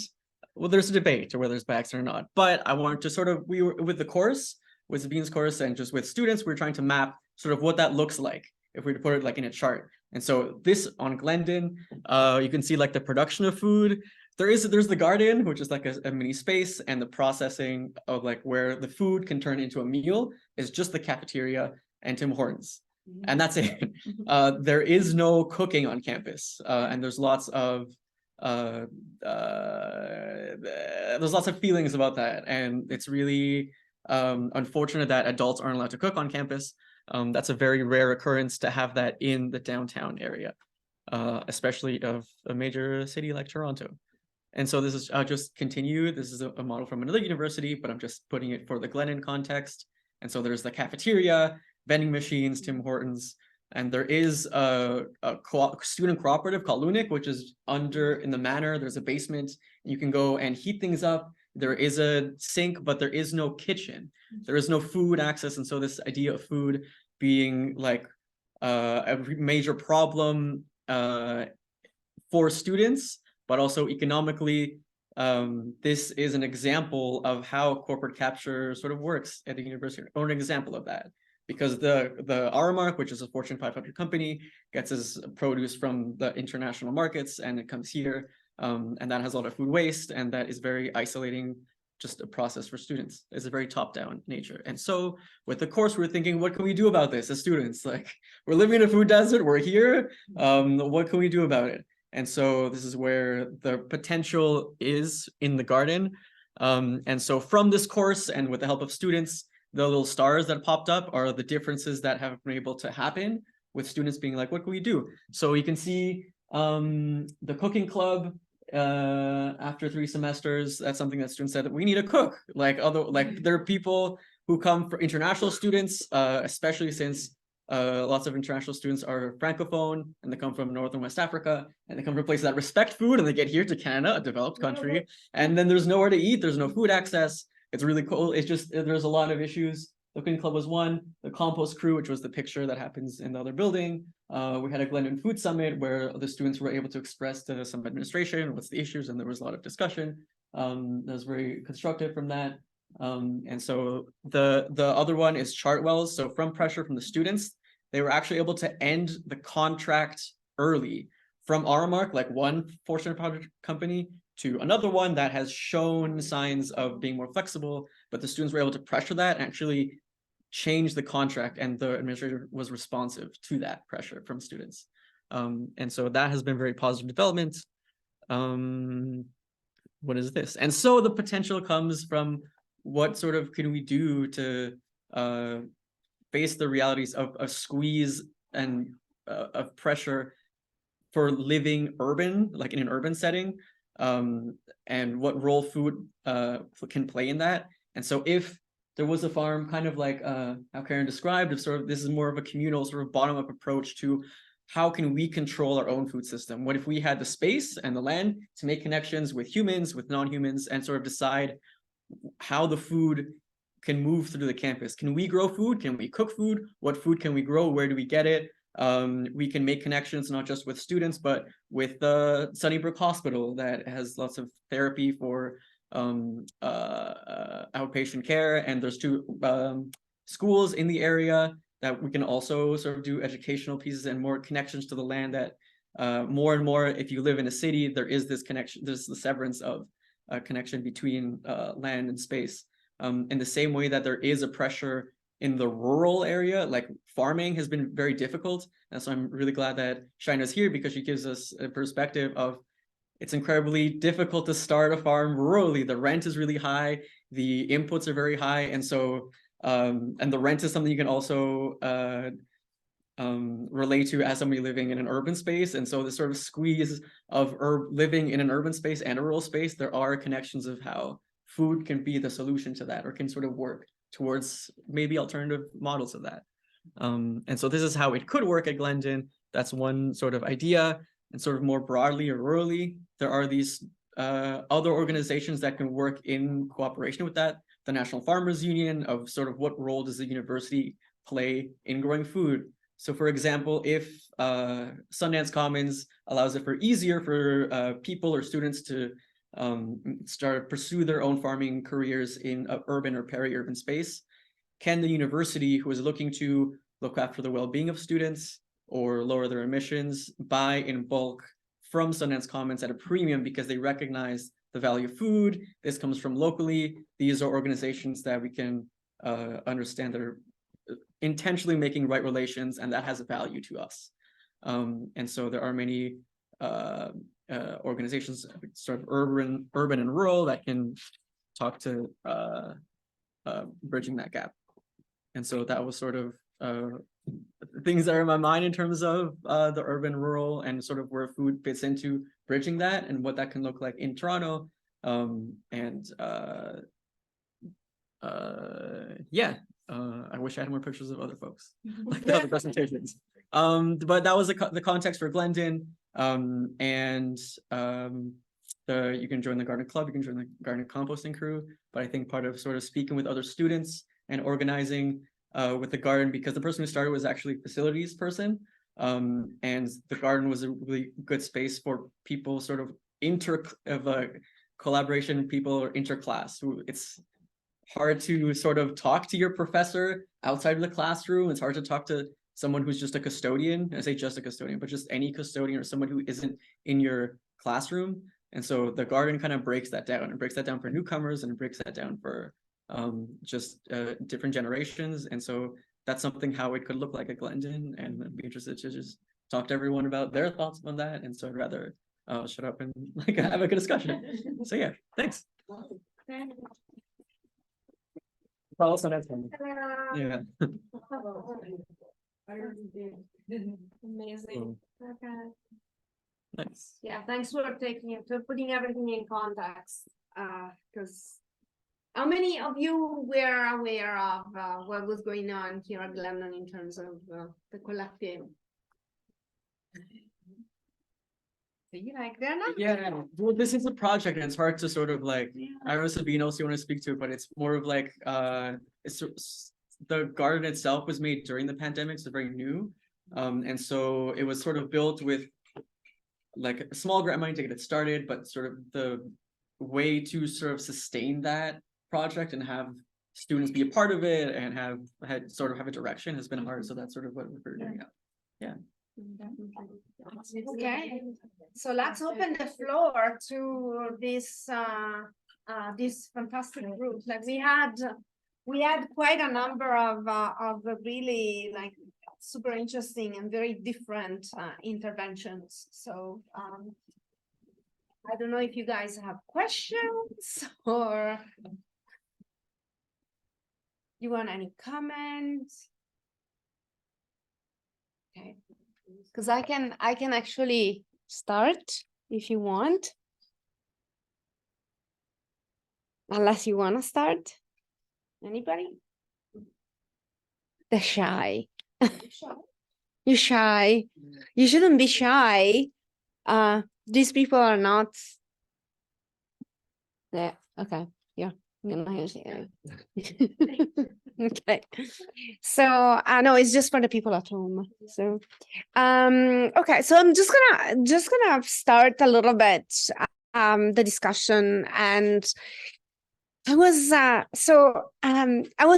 Well, there's a debate to whether it's by accident or not. But I wanted to sort of, we were with the course, with Sabine's course, and just with students, we were trying to map sort of what that looks like if we were to put it like in a chart. And so this on Glendon, you can see like the production of food. there's the garden, which is like a mini space, and the processing of like where the food can turn into a meal is just the cafeteria and Tim Hortons. And that's it. There is no cooking on campus, and there's lots of feelings about that, and it's really unfortunate that adults aren't allowed to cook on campus. That's a very rare occurrence to have that in the downtown area, especially of a major city like Toronto. And so this is, I'll just continue. This is a model from another university, but I'm just putting it for the Glendon context. And so there's the cafeteria, vending machines, Tim Hortons, and there is a student cooperative called Lunik, which is under in the manor. There's a basement. You can go and heat things up. There is a sink, but there is no kitchen. There is no food access. And so this idea of food being like a major problem for students, but also economically, this is an example of how corporate capture sort of works at the university, or an example of that. Because the Aramark, which is a Fortune 500 company, gets its produce from the international markets and it comes here, and that has a lot of food waste, and that is very isolating, just a process for students. It's a very top-down nature. And so with the course, we're thinking, what can we do about this as students? Like, we're living in a food desert, we're here, what can we do about it? And so this is where the potential is in the garden. And so from this course, and with the help of students, the little stars that popped up are the differences that have been able to happen with students being like, what can we do? So you can see the cooking club, after 3 semesters, that's something that students said that we need a cook. Like there are people who come for international students, especially since lots of international students are francophone and they come from North and West Africa, and they come from places that respect food, and they get here to Canada, a developed country, and then there's nowhere to eat, there's no food access. It's really cool. It's just, there's a lot of issues. The cooking club was one, the compost crew, which was the picture that happens in the other building. We had a Glendon food summit where the students were able to express to some administration what's the issues, and there was a lot of discussion. That was very constructive from that. And so the other one is Chartwells. So from pressure from the students, they were actually able to end the contract early from Aramark, like one Fortune 500 company, to another one that has shown signs of being more flexible, but the students were able to pressure that and actually change the contract, and the administrator was responsive to that pressure from students. And so that has been very positive development. What is this? And so the potential comes from what sort of can we do to face the realities of a squeeze and of pressure for living urban, like in an urban setting, and what role food can play in that. And so if there was a farm, kind of like how Karen described, of sort of, this is more of a communal sort of bottom-up approach to how can we control our own food system? What if we had the space and the land to make connections with humans, with non-humans, and sort of decide how the food can move through the campus? Can we grow food? Can we cook food? What food can we grow? Where do we get it? We can make connections not just with students, but with the Sunnybrook Hospital that has lots of therapy for outpatient care, and there's 2 schools in the area that we can also sort of do educational pieces and more connections to the land. That more and more, if you live in a city, there is this connection, there's the severance of a connection between land and space, in the same way that there is a pressure in the rural area. Like farming has been very difficult, and so I'm really glad that Cheyenne is here, because she gives us a perspective of it's incredibly difficult to start a farm rurally. The rent is really high, the inputs are very high, and so and the rent is something you can also relate to as somebody living in an urban space. And so this sort of squeeze of living in an urban space and a rural space, there are connections of how food can be the solution to that, or can sort of work towards maybe alternative models of that. And so this is how it could work at Glendon. That's one sort of idea. And sort of more broadly or rurally, there are these other organizations that can work in cooperation with that. The National Farmers Union, of sort of what role does the university play in growing food? So for example, if Sundance Commons allows it for easier for people or students to pursue their own farming careers in an urban or peri-urban space, can the university, who is looking to look after the well-being of students or lower their emissions, buy in bulk from Sundance Commons at a premium because they recognize the value of food. This comes from locally. These are organizations that we can understand that are intentionally making right relations, and that has a value to us. And so there are many organizations, sort of urban and rural, that can talk to bridging that gap. And so that was sort of things that are in my mind in terms of the urban rural and sort of where food fits into bridging that and what that can look like in Toronto. I wish I had more pictures of other folks like the other presentations. But that was the context for Glendon. You can join the garden club, you can join the garden composting crew, but I think part of sort of speaking with other students and organizing with the garden, because the person who started was actually a facilities person, and the garden was a really good space for people sort of collaboration, people or interclass. It's hard to sort of talk to your professor outside of the classroom. It's hard to talk to someone who's just a custodian. I say just a custodian, but just any custodian or someone who isn't in your classroom. And so the garden kind of breaks that down. It breaks that down for newcomers, and it breaks that down for just different generations. And so that's something how it could look like at Glendon, and I'd be interested to just talk to everyone about their thoughts on that. And so I'd rather shut up and like have a good discussion. So yeah, thanks. Follow Sundance. Yeah. Amazing. Okay. Nice. Yeah, thanks for putting everything in context. Because how many of you were aware of what was going on here at Glandon in terms of the collective? See, like they're not. Yeah, well, this is a project, and it's hard to sort of like. I don't know, Sabine, also you want to speak to it, but it's more of like it's the garden itself was made during the pandemic, so very new, and so it was sort of built with like a small grant money to get it started, but sort of the way to sort of sustain that project and have students be a part of it and have a direction has been hard. So that's sort of what we're doing now. Yeah. Okay, so let's open the floor to this fantastic group. Like we had quite a number of really like super interesting and very different interventions. So I don't know if you guys have questions or you want any comments. Okay, because I can actually start if you want, unless you want to start. Anybody? They're shy. You're shy. You shouldn't be shy. These people are not there. Okay, yeah. Okay, so I know it's just for the people at home. So okay, so I'm just gonna start a little bit the discussion. And I was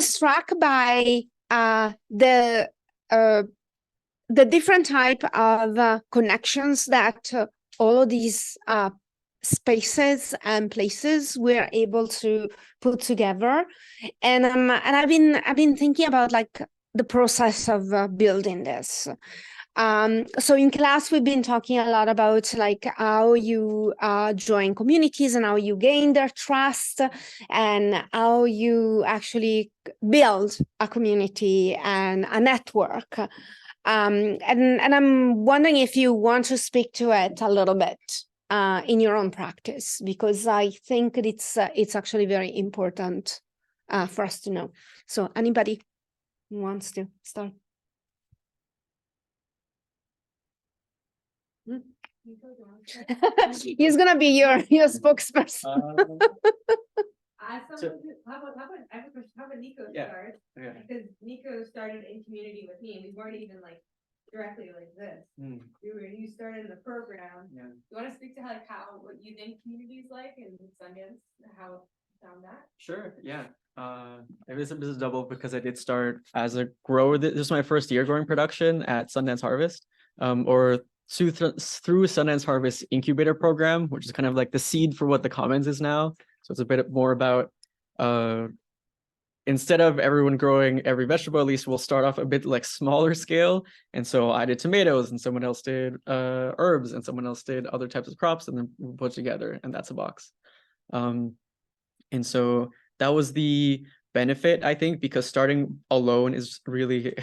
struck by the different type of connections that all of these spaces and places we're able to put together, and I've been thinking about like the process of building this. So in class we've been talking a lot about like how you join communities and how you gain their trust and how you actually build a community and a network. And I'm wondering if you want to speak to it a little bit in your own practice, because I think it's actually very important for us to know. So anybody wants to start? He's gonna be your spokesperson. How about Nico start? Yeah. Because Nico started in community with me, and we weren't even like directly like this. You started in the program. Yeah. You want to speak to how what you think community is like in Sundance, how you found that? Sure. Yeah. This is double because I did start as a grower. This is my first year growing production at Sundance Harvest, or through Sundance Harvest Incubator Program, which is kind of like the seed for what the Commons is now. So it's a bit more about instead of everyone growing every vegetable, at least we'll start off a bit like smaller scale. And so I did tomatoes and someone else did herbs and someone else did other types of crops, and then we put together, and that's a box. And so that was the benefit, I think, because starting alone is really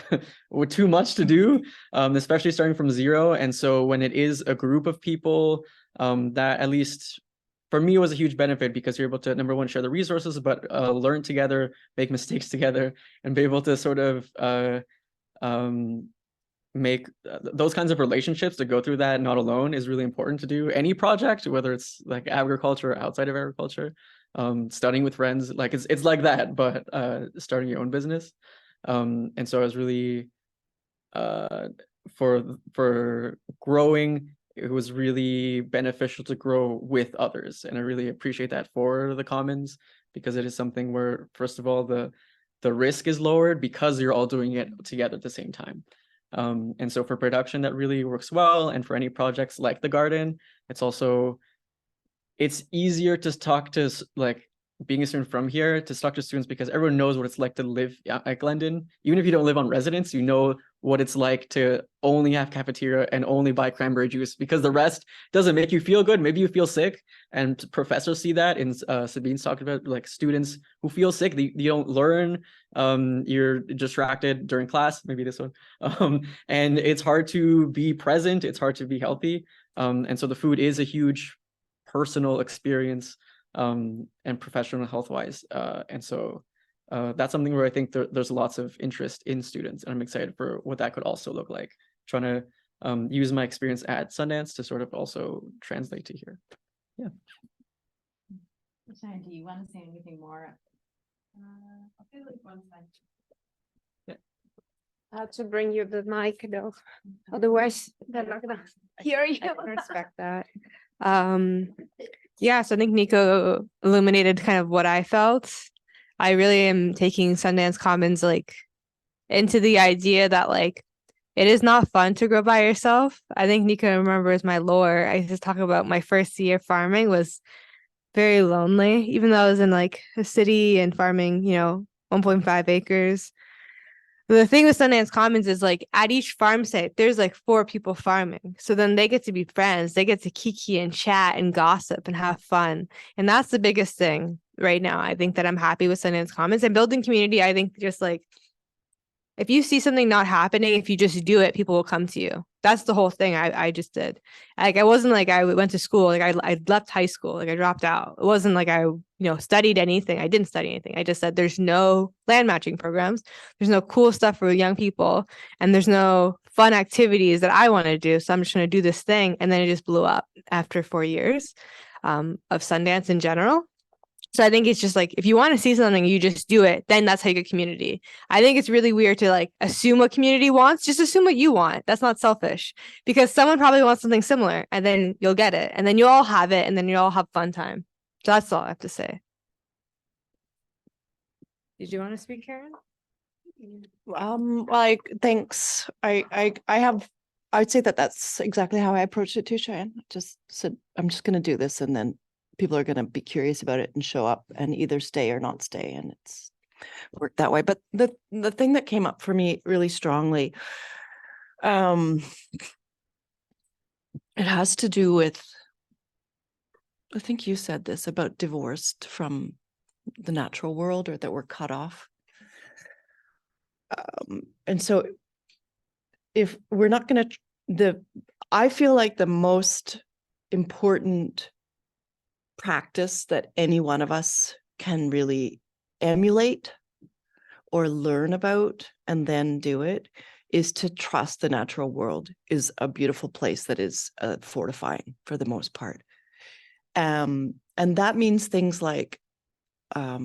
too much to do, especially starting from zero. And so when it is a group of people, that at least for me was a huge benefit, because you're able to, number one, share the resources, but learn together, make mistakes together, and be able to sort of make those kinds of relationships, to go through that not alone, is really important to do any project, whether it's like agriculture or outside of agriculture. Studying with friends, like it's like that, but starting your own business. And so I was really for growing, it was really beneficial to grow with others, and I really appreciate that for the Commons, because it is something where, first of all, the risk is lowered because you're all doing it together at the same time. And so for production, that really works well, and for any projects like the garden, it's easier to talk to, like, being a student from here, to talk to students, because everyone knows what it's like to live at Glendon. Even if you don't live on residence, you know what it's like to only have cafeteria and only buy cranberry juice, because the rest doesn't make you feel good. Maybe you feel sick, and professors see that. And Sabine's talked about, like, students who feel sick, you don't learn, you're distracted during class, maybe this one, and it's hard to be present, it's hard to be healthy. And so the food is a huge personal experience, and professional health wise. And so that's something where I think there's lots of interest in students, and I'm excited for what that could also look like, trying to use my experience at Sundance to sort of also translate to here. Yeah. Cheyenne, do you want to say anything more? I'll say like one side. To bring you the mic though, otherwise they're not gonna hear you. I can respect that. Yeah, so I think Nico illuminated kind of what I felt. I really am taking Sundance Commons like into the idea that like it is not fun to grow by yourself. I think Nico remembers my lore. I used to talk about my first year farming was very lonely, even though I was in like a city and farming, 1.5 acres. The thing with Sundance Commons is like at each farm site, there's like 4 people farming. So then they get to be friends. They get to kiki and chat and gossip and have fun. And that's the biggest thing right now. I think that I'm happy with Sundance Commons and building community. I think just like if you see something not happening, if you just do it, people will come to you. That's the whole thing I just did. Like, I wasn't like I went to school, like I left high school, like I dropped out. It wasn't like I, studied anything. I didn't study anything. I just said there's no land matching programs. There's no cool stuff for young people. And there's no fun activities that I want to do. So I'm just going to do this thing. And then it just blew up after 4 years of Sundance in general. So I think it's just like, if you want to see something, you just do it. Then that's how you get community. I think it's really weird to like assume what community wants. Just assume what you want. That's not selfish, because someone probably wants something similar, and then you'll get it, and then you all have it, and then you all have fun time. So that's all I have to say. Did you want to speak, Karen? Like, thanks. I'd say that's exactly how I approached it too, Cheyenne. Just said, I'm just going to do this, and then people are going to be curious about it and show up and either stay or not stay. And it's worked that way. But the thing that came up for me really strongly, it has to do with, I think you said this about divorced from the natural world, or that we're cut off. And so if we're not going to, I feel like the most important practice that any one of us can really emulate or learn about and then do it is to trust the natural world is a beautiful place that is fortifying for the most part. And that means things like I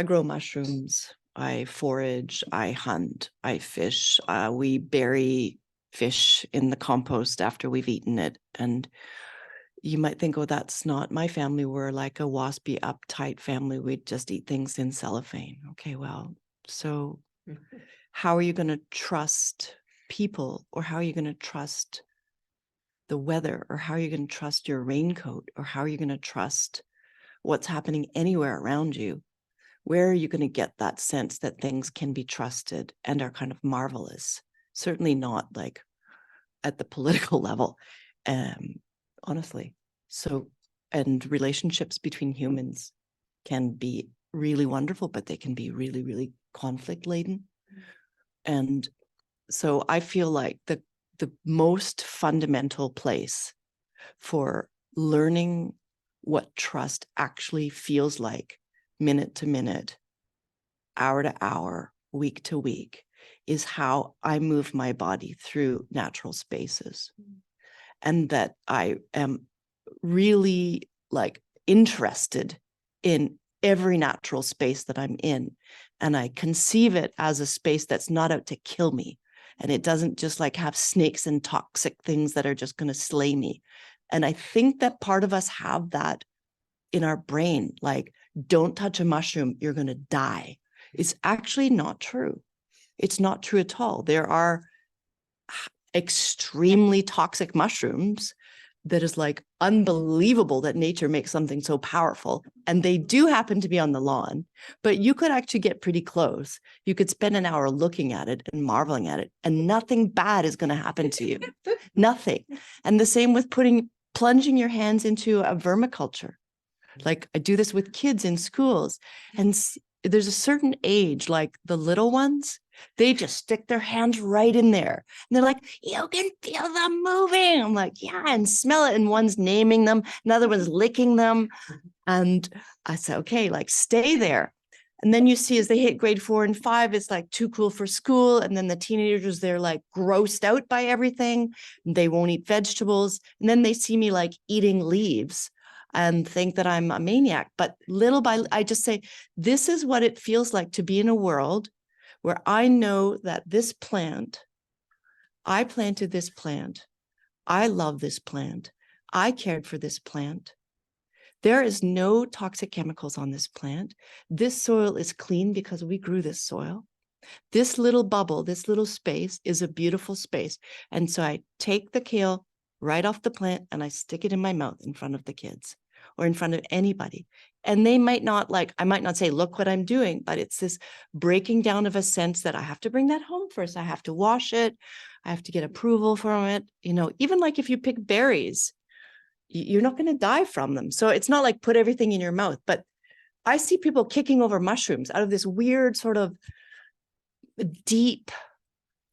grow mushrooms, I forage, I hunt, I fish, we bury fish in the compost after we've eaten it. And you might think, oh, that's not my family. We're like a waspy, uptight family. We'd just eat things in cellophane. Okay, well, so how are you going to trust people, or how are you going to trust the weather, or how are you going to trust your raincoat, or how are you going to trust what's happening anywhere around you? Where are you going to get that sense that things can be trusted and are kind of marvelous? Certainly not like at the political level, honestly. So, and relationships between humans can be really wonderful, but they can be really, really conflict laden. And so I feel like the most fundamental place for learning what trust actually feels like, minute to minute, hour to hour, week to week, is how I move my body through natural spaces. And that I am really like interested in every natural space that I'm in. And I conceive it as a space that's not out to kill me. And it doesn't just like have snakes and toxic things that are just going to slay me. And I think that part of us have that in our brain, like, don't touch a mushroom, you're going to die. It's actually not true. It's not true at all. There are extremely toxic mushrooms that is like unbelievable that nature makes something so powerful. And they do happen to be on the lawn, but you could actually get pretty close. You could spend an hour looking at it and marveling at it, and nothing bad is going to happen to you. Nothing. And the same with plunging your hands into a vermiculture. Like I do this with kids in schools, and there's a certain age, like the little ones, they just stick their hands right in there. And they're like, you can feel them moving. I'm like, yeah, and smell it. And one's naming them, another one's licking them. And I said, okay, like stay there. And then you see as they hit grade 4 and 5, it's like too cool for school. And then the teenagers, they're like grossed out by everything. They won't eat vegetables. And then they see me like eating leaves and think that I'm a maniac. But little by little, I just say, this is what it feels like to be in a world where I know that this plant, I planted this plant, I love this plant, I cared for this plant. There is no toxic chemicals on this plant. This soil is clean because we grew this soil. This little bubble, this little space is a beautiful space. And so I take the kale right off the plant and I stick it in my mouth in front of the kids or in front of anybody. And they might not like, I might not say, look what I'm doing, but it's this breaking down of a sense that I have to bring that home first. I have to wash it. I have to get approval from it. You know, even like if you pick berries, you're not going to die from them. So it's not like put everything in your mouth, but I see people kicking over mushrooms out of this weird sort of deep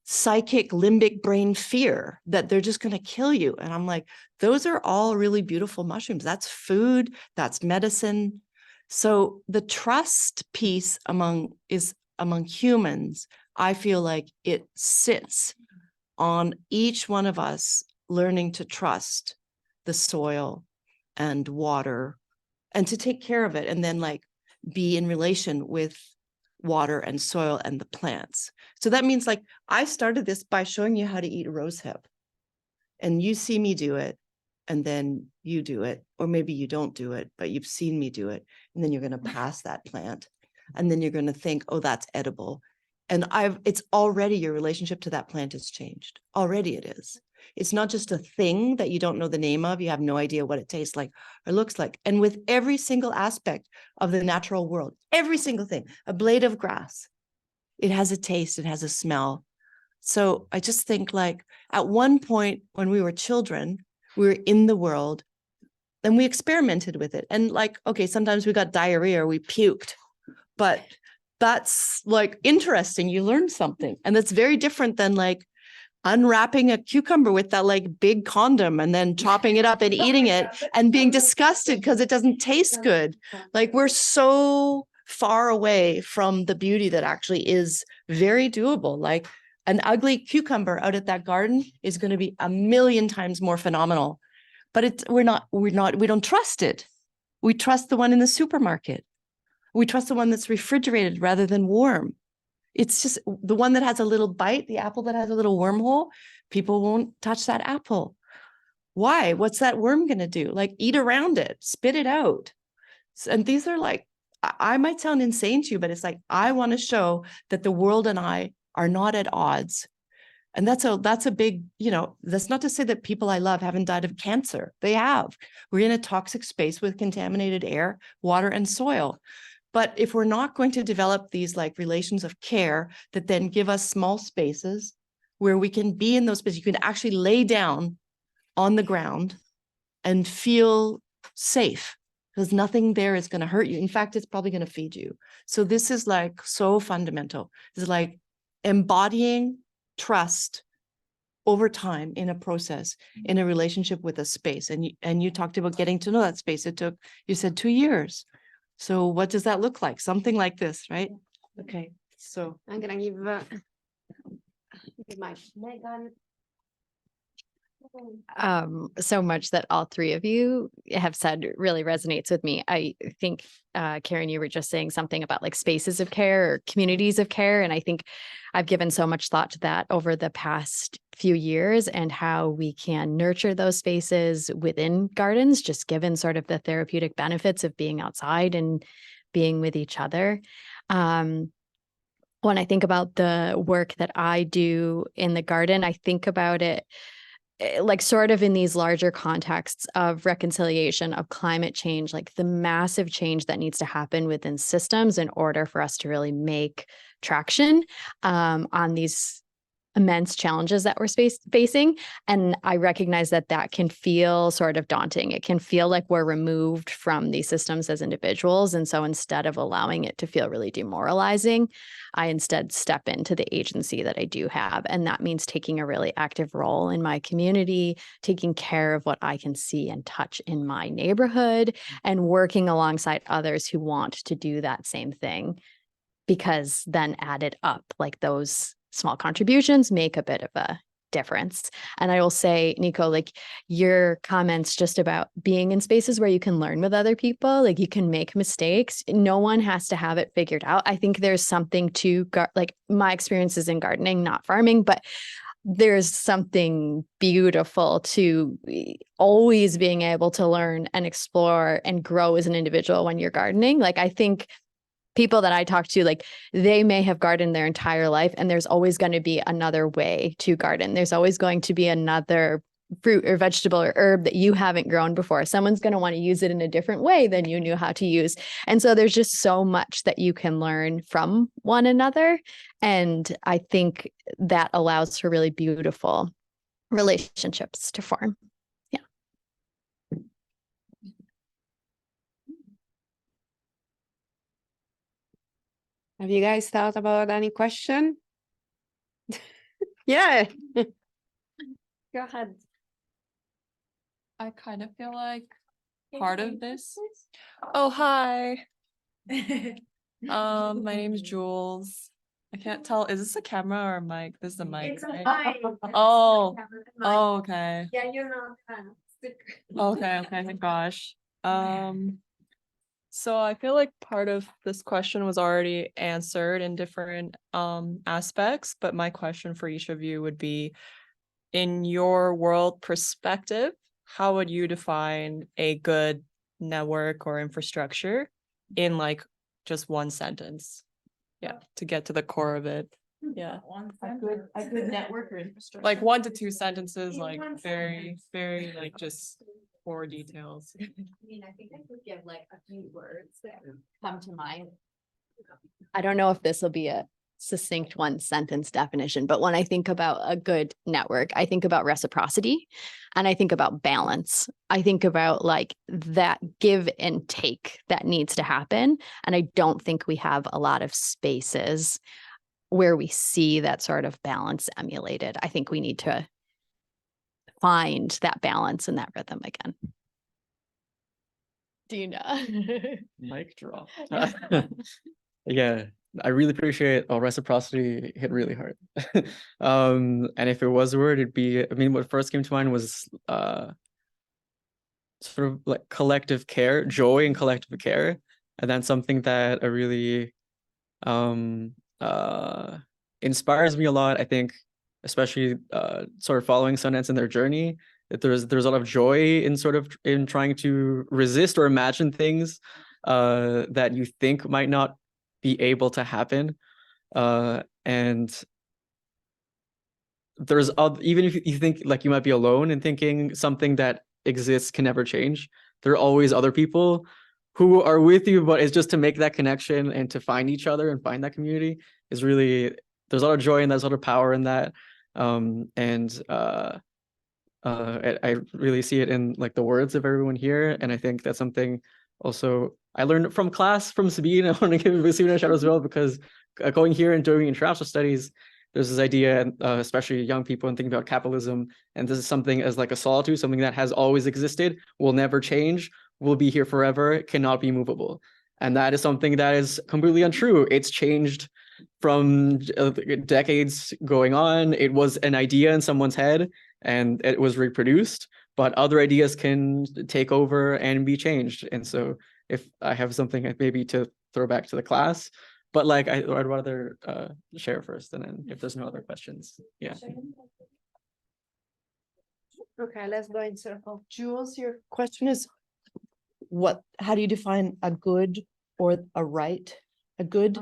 psychic limbic brain fear that they're just going to kill you. And I'm like, those are all really beautiful mushrooms. That's food, that's medicine. So the trust piece among humans, I feel like it sits on each one of us learning to trust the soil and water and to take care of it, and then like be in relation with water and soil and the plants. So that means like I started this by showing you how to eat a rosehip, and you see me do it, and then you do it, or maybe you don't do it, but you've seen me do it, and then you're going to pass that plant, and then you're going to think, oh, that's edible. And it's already, your relationship to that plant has changed. Already it is. It's not just a thing that you don't know the name of. You have no idea what it tastes like or looks like. And with every single aspect of the natural world, every single thing, a blade of grass, it has a taste, it has a smell. So I just think like at one point when we were children, we were in the world and we experimented with it. And like, okay, sometimes we got diarrhea or we puked, but that's like interesting. You learn something. And that's very different than like unwrapping a cucumber with that like big condom and then chopping it up and eating it and being disgusted because it doesn't taste good. Like we're so far away from the beauty that actually is very doable. Like an ugly cucumber out at that garden is going to be 1,000,000 times more phenomenal, but we don't trust it. We trust the one in the supermarket. We trust the one that's refrigerated rather than warm. It's just the one that has a little bite, the apple that has a little wormhole, people won't touch that apple. Why? What's that worm going to do? Like eat around it, spit it out. And these are like, I might sound insane to you, but it's like, I want to show that the world and I are not at odds. And that's a big, that's not to say that people I love haven't died of cancer. They have. We're in a toxic space with contaminated air, water, and soil. But if we're not going to develop these like relations of care that then give us small spaces where we can be in those spaces, you can actually lay down on the ground and feel safe because nothing there is going to hurt you. In fact, it's probably going to feed you. So this is like so fundamental. It's like embodying trust over time in a process, in a relationship with a space. And you talked about getting to know that space. It took, you said 2 years. So what does that look like? Something like this, right? Okay, so. I'm gonna give my Meagan. So much that all three of you have said really resonates with me. I think, Karen, you were just saying something about like spaces of care or communities of care. And I think I've given so much thought to that over the past few years and how we can nurture those spaces within gardens, just given sort of the therapeutic benefits of being outside and being with each other. When I think about the work that I do in the garden, I think about it like sort of in these larger contexts of reconciliation, of climate change, like the massive change that needs to happen within systems in order for us to really make traction on these immense challenges that we're facing. And I recognize that that can feel sort of daunting. It can feel like we're removed from these systems as individuals. And so instead of allowing it to feel really demoralizing, I instead step into the agency that I do have. And that means taking a really active role in my community, taking care of what I can see and touch in my neighborhood, and working alongside others who want to do that same thing. Because then added up, like those small contributions make a bit of a difference. And I will say, Nico, like your comments just about being in spaces where you can learn with other people, like you can make mistakes. No one has to have it figured out. I think there's something to like my experiences in gardening, not farming, but there's something beautiful to always being able to learn and explore and grow as an individual when you're gardening. Like I think people that I talk to, like they may have gardened their entire life and there's always going to be another way to garden. There's always going to be another fruit or vegetable or herb that you haven't grown before. Someone's going to want to use it in a different way than you knew how to use. And so there's just so much that you can learn from one another. And I think that allows for really beautiful relationships to form. Have you guys thought about any question? Yeah. Go ahead. I kind of feel like part of this. Oh, hi. My name is Jules. I can't tell. Is this a camera or a mic? This is a mic. It's a Right? mic. Oh, okay. Yeah, you're not Okay, thank gosh. So I feel like part of this question was already answered in different aspects, but my question for each of you would be, in your world perspective, how would you define a good network or infrastructure in like just one sentence? Yeah, to get to the core of it. Yeah. A good network or infrastructure. Like 1 to 2 sentences, like very, very like just core details. I mean, I think I could give like a few words that come to mind. I don't know if this will be a succinct 1-sentence definition, but when I think about a good network, I think about reciprocity and I think about balance. I think about like that give and take that needs to happen. And I don't think we have a lot of spaces where we see that sort of balance emulated. I think we need to find that balance and that rhythm again. Do you know? Mic drop. Yeah, I really appreciate reciprocity hit really hard. And if it was a word, it'd be, I mean, what first came to mind was sort of like collective care, joy and collective care. And then something that really inspires me a lot, I think, especially sort of following Sundance in their journey, that there's a lot of joy in in trying to resist or imagine things that you think might not be able to happen. And even if you think like you might be alone in thinking something that exists can never change, there are always other people who are with you, but it's just to make that connection and to find each other and find that community is really, there's a lot of joy and there's a lot of power in that. I really see it in like the words of everyone here. And I think that's something also I learned from class from Sabine. I want to give Sabine a shout out as well, because going here and doing international studies, there's this idea, especially young people, and thinking about capitalism. And this is something as like a solitude, something that has always existed, will never change, will be here forever, cannot be movable. And that is something that is completely untrue. It's changed from decades going on. It was an idea in someone's head and it was reproduced, but other ideas can take over and be changed. And so if I have something maybe to throw back to the class, but like I'd rather share first, and then if there's no other questions, yeah. Okay, let's go in circle. Jules, your question is how do you define a good or a right? A good?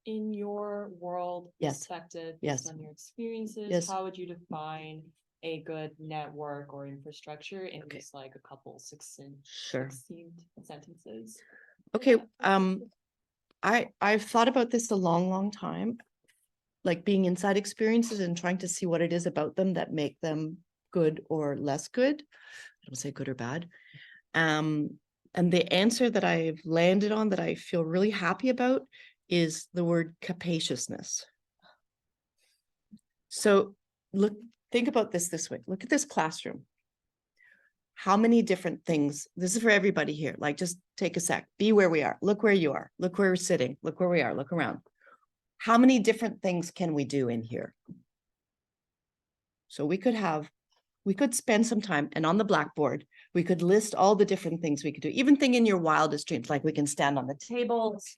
In your world Yes. perspective, Yes. based on your experiences, Yes. how would you define a good network or infrastructure in Okay. just like a couple succinct Sure. sentences? Okay, I've thought about this a long time, like being inside experiences and trying to see what it is about them that make them good or less good. I don't say good or bad. And the answer that I've landed on that I feel really happy about is the word capaciousness. So think about this way. Look at this classroom. How many different things, this is for everybody here, like just take a sec, be where we are, look where you are, look where we're sitting, look where we are, look around. How many different things can we do in here? So we could spend some time, and on the blackboard, we could list all the different things we could do, even think in your wildest dreams, like we can stand on the tables.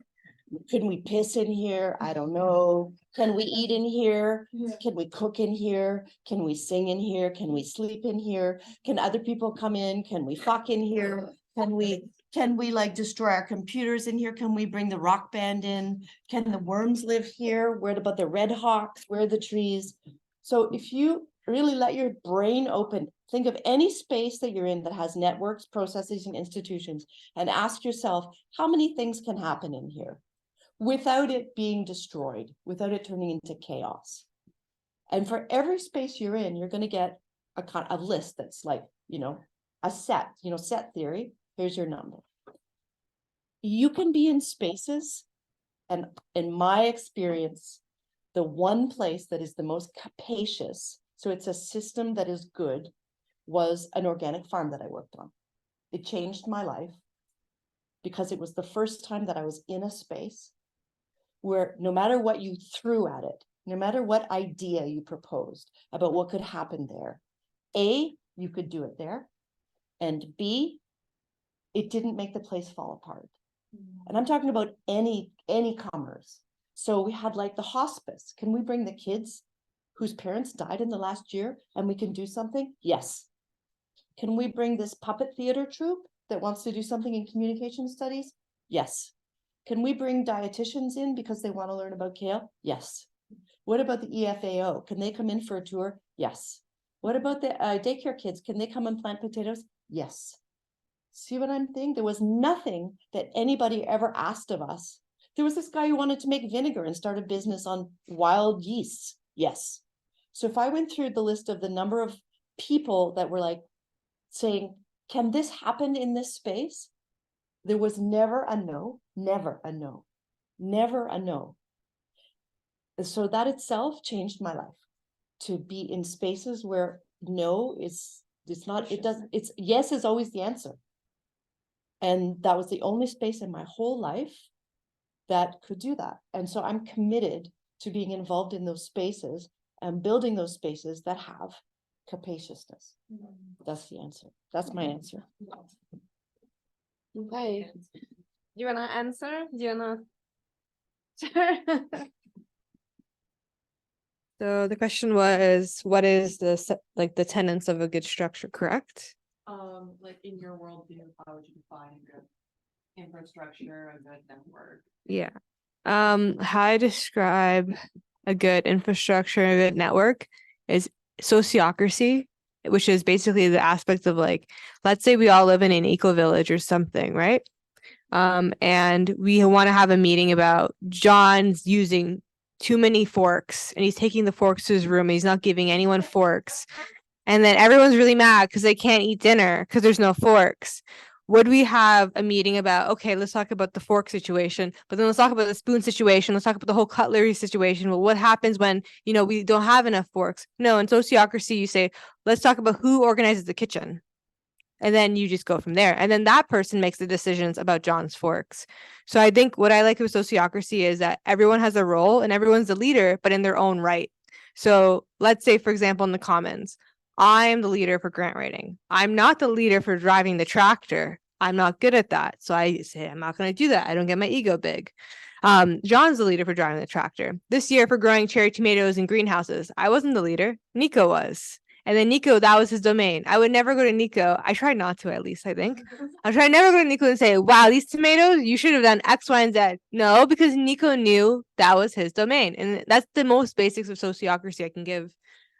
Can we piss in here? I don't know. Can we eat in here? Can we cook in here? Can we sing in here? Can we sleep in here? Can other people come in? Can we fuck in here? Can we like destroy our computers in here? Can we bring the rock band in? Can the worms live here? Where about the red hawks? Where are the trees? So if you really let your brain open, think of any space that you're in that has networks, processes, and institutions, and ask yourself, how many things can happen in here without it being destroyed, without it turning into chaos? And for every space you're in, you're going to get a list that's like, a set, set theory. Here's your number. You can be in spaces, and in my experience, the one place that is the most capacious, so it's a system that is good, was an organic farm that I worked on. It changed my life because it was the first time that I was in a space where no matter what you threw at it, no matter what idea you proposed about what could happen there, A, you could do it there, and B, it didn't make the place fall apart. And I'm talking about any comers. So we had like the hospice. Can we bring the kids whose parents died in the last year and we can do something? Yes. Can we bring this puppet theater troupe that wants to do something in communication studies? Yes. Can we bring dietitians in because they want to learn about kale? Yes. What about the EFAO? Can they come in for a tour? Yes. What about the daycare kids? Can they come and plant potatoes? Yes. See what I'm saying? There was nothing that anybody ever asked of us. There was this guy who wanted to make vinegar and start a business on wild yeasts. Yes. So if I went through the list of the number of people that were like saying, can this happen in this space? There was never a no, never a no, never a no. So that itself changed my life, to be in spaces where no is, it's not, it doesn't, it's yes is always the answer. And that was the only space in my whole life that could do that. And so I'm committed to being involved in those spaces and building those spaces that have capaciousness. That's the answer. That's my answer. Okay. Do you wanna answer? Do you wanna? So the question was, what is the tenets of a good structure, correct? Like in your worldview, how would you define a good infrastructure, a good network? Yeah. How I describe a good infrastructure, a good network is sociocracy, which is basically the aspect of like, let's say we all live in an eco village or something, right? And we want to have a meeting about John's using too many forks and he's taking the forks to his room. And he's not giving anyone forks. And then everyone's really mad because they can't eat dinner because there's no forks. Would we have a meeting about, okay, let's talk about the fork situation, but then let's talk about the spoon situation. Let's talk about the whole cutlery situation. Well, what happens when, we don't have enough forks? No, in sociocracy, you say, let's talk about who organizes the kitchen. And then you just go from there. And then that person makes the decisions about John's forks. So I think what I like with sociocracy is that everyone has a role and everyone's a leader, but in their own right. So let's say, for example, in the Commons, I'm the leader for grant writing. I'm not the leader for driving the tractor. I'm not good at that. So I say, I'm not going to do that. I don't get my ego big. John's the leader for driving the tractor. This year for growing cherry tomatoes in greenhouses, I wasn't the leader. Nico was. And then Nico, that was his domain. I would never go to Nico. I tried not to, at least, I think. I tried never go to Nico and say, wow, these tomatoes, you should have done X, Y, and Z. No, because Nico knew that was his domain. And that's the most basics of sociocracy I can give.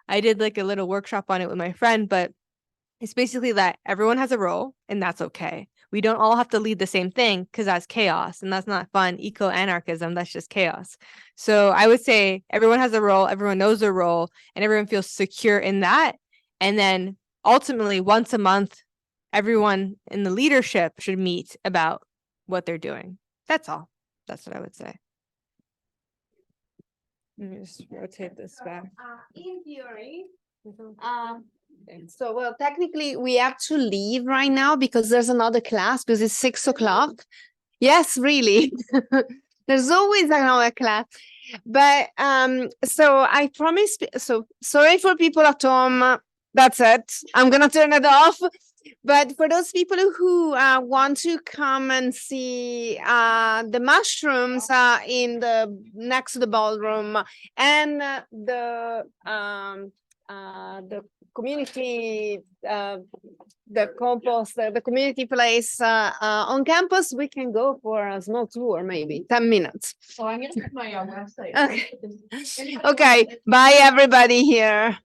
I did like a little workshop on it with my friend, but it's basically that everyone has a role and that's okay. We don't all have to lead the same thing because that's chaos and that's not fun. Eco-anarchism, that's just chaos. So I would say everyone has a role, everyone knows their role, and everyone feels secure in that. And then ultimately, once a month, everyone in the leadership should meet about what they're doing. That's all. That's what I would say. Let me just rotate this back. In theory, so well, technically we have to leave right now because there's another class because it's 6 o'clock. Yes, really. There's always another class. But so I promise, so sorry for people at home. That's it. I'm gonna turn it off. But for those people who want to come and see the mushrooms in the next to the ballroom and the community, the compost, the community place on campus, we can go for a small tour, maybe 10 minutes. So I'm gonna put my website. Okay. Okay. Bye, everybody here.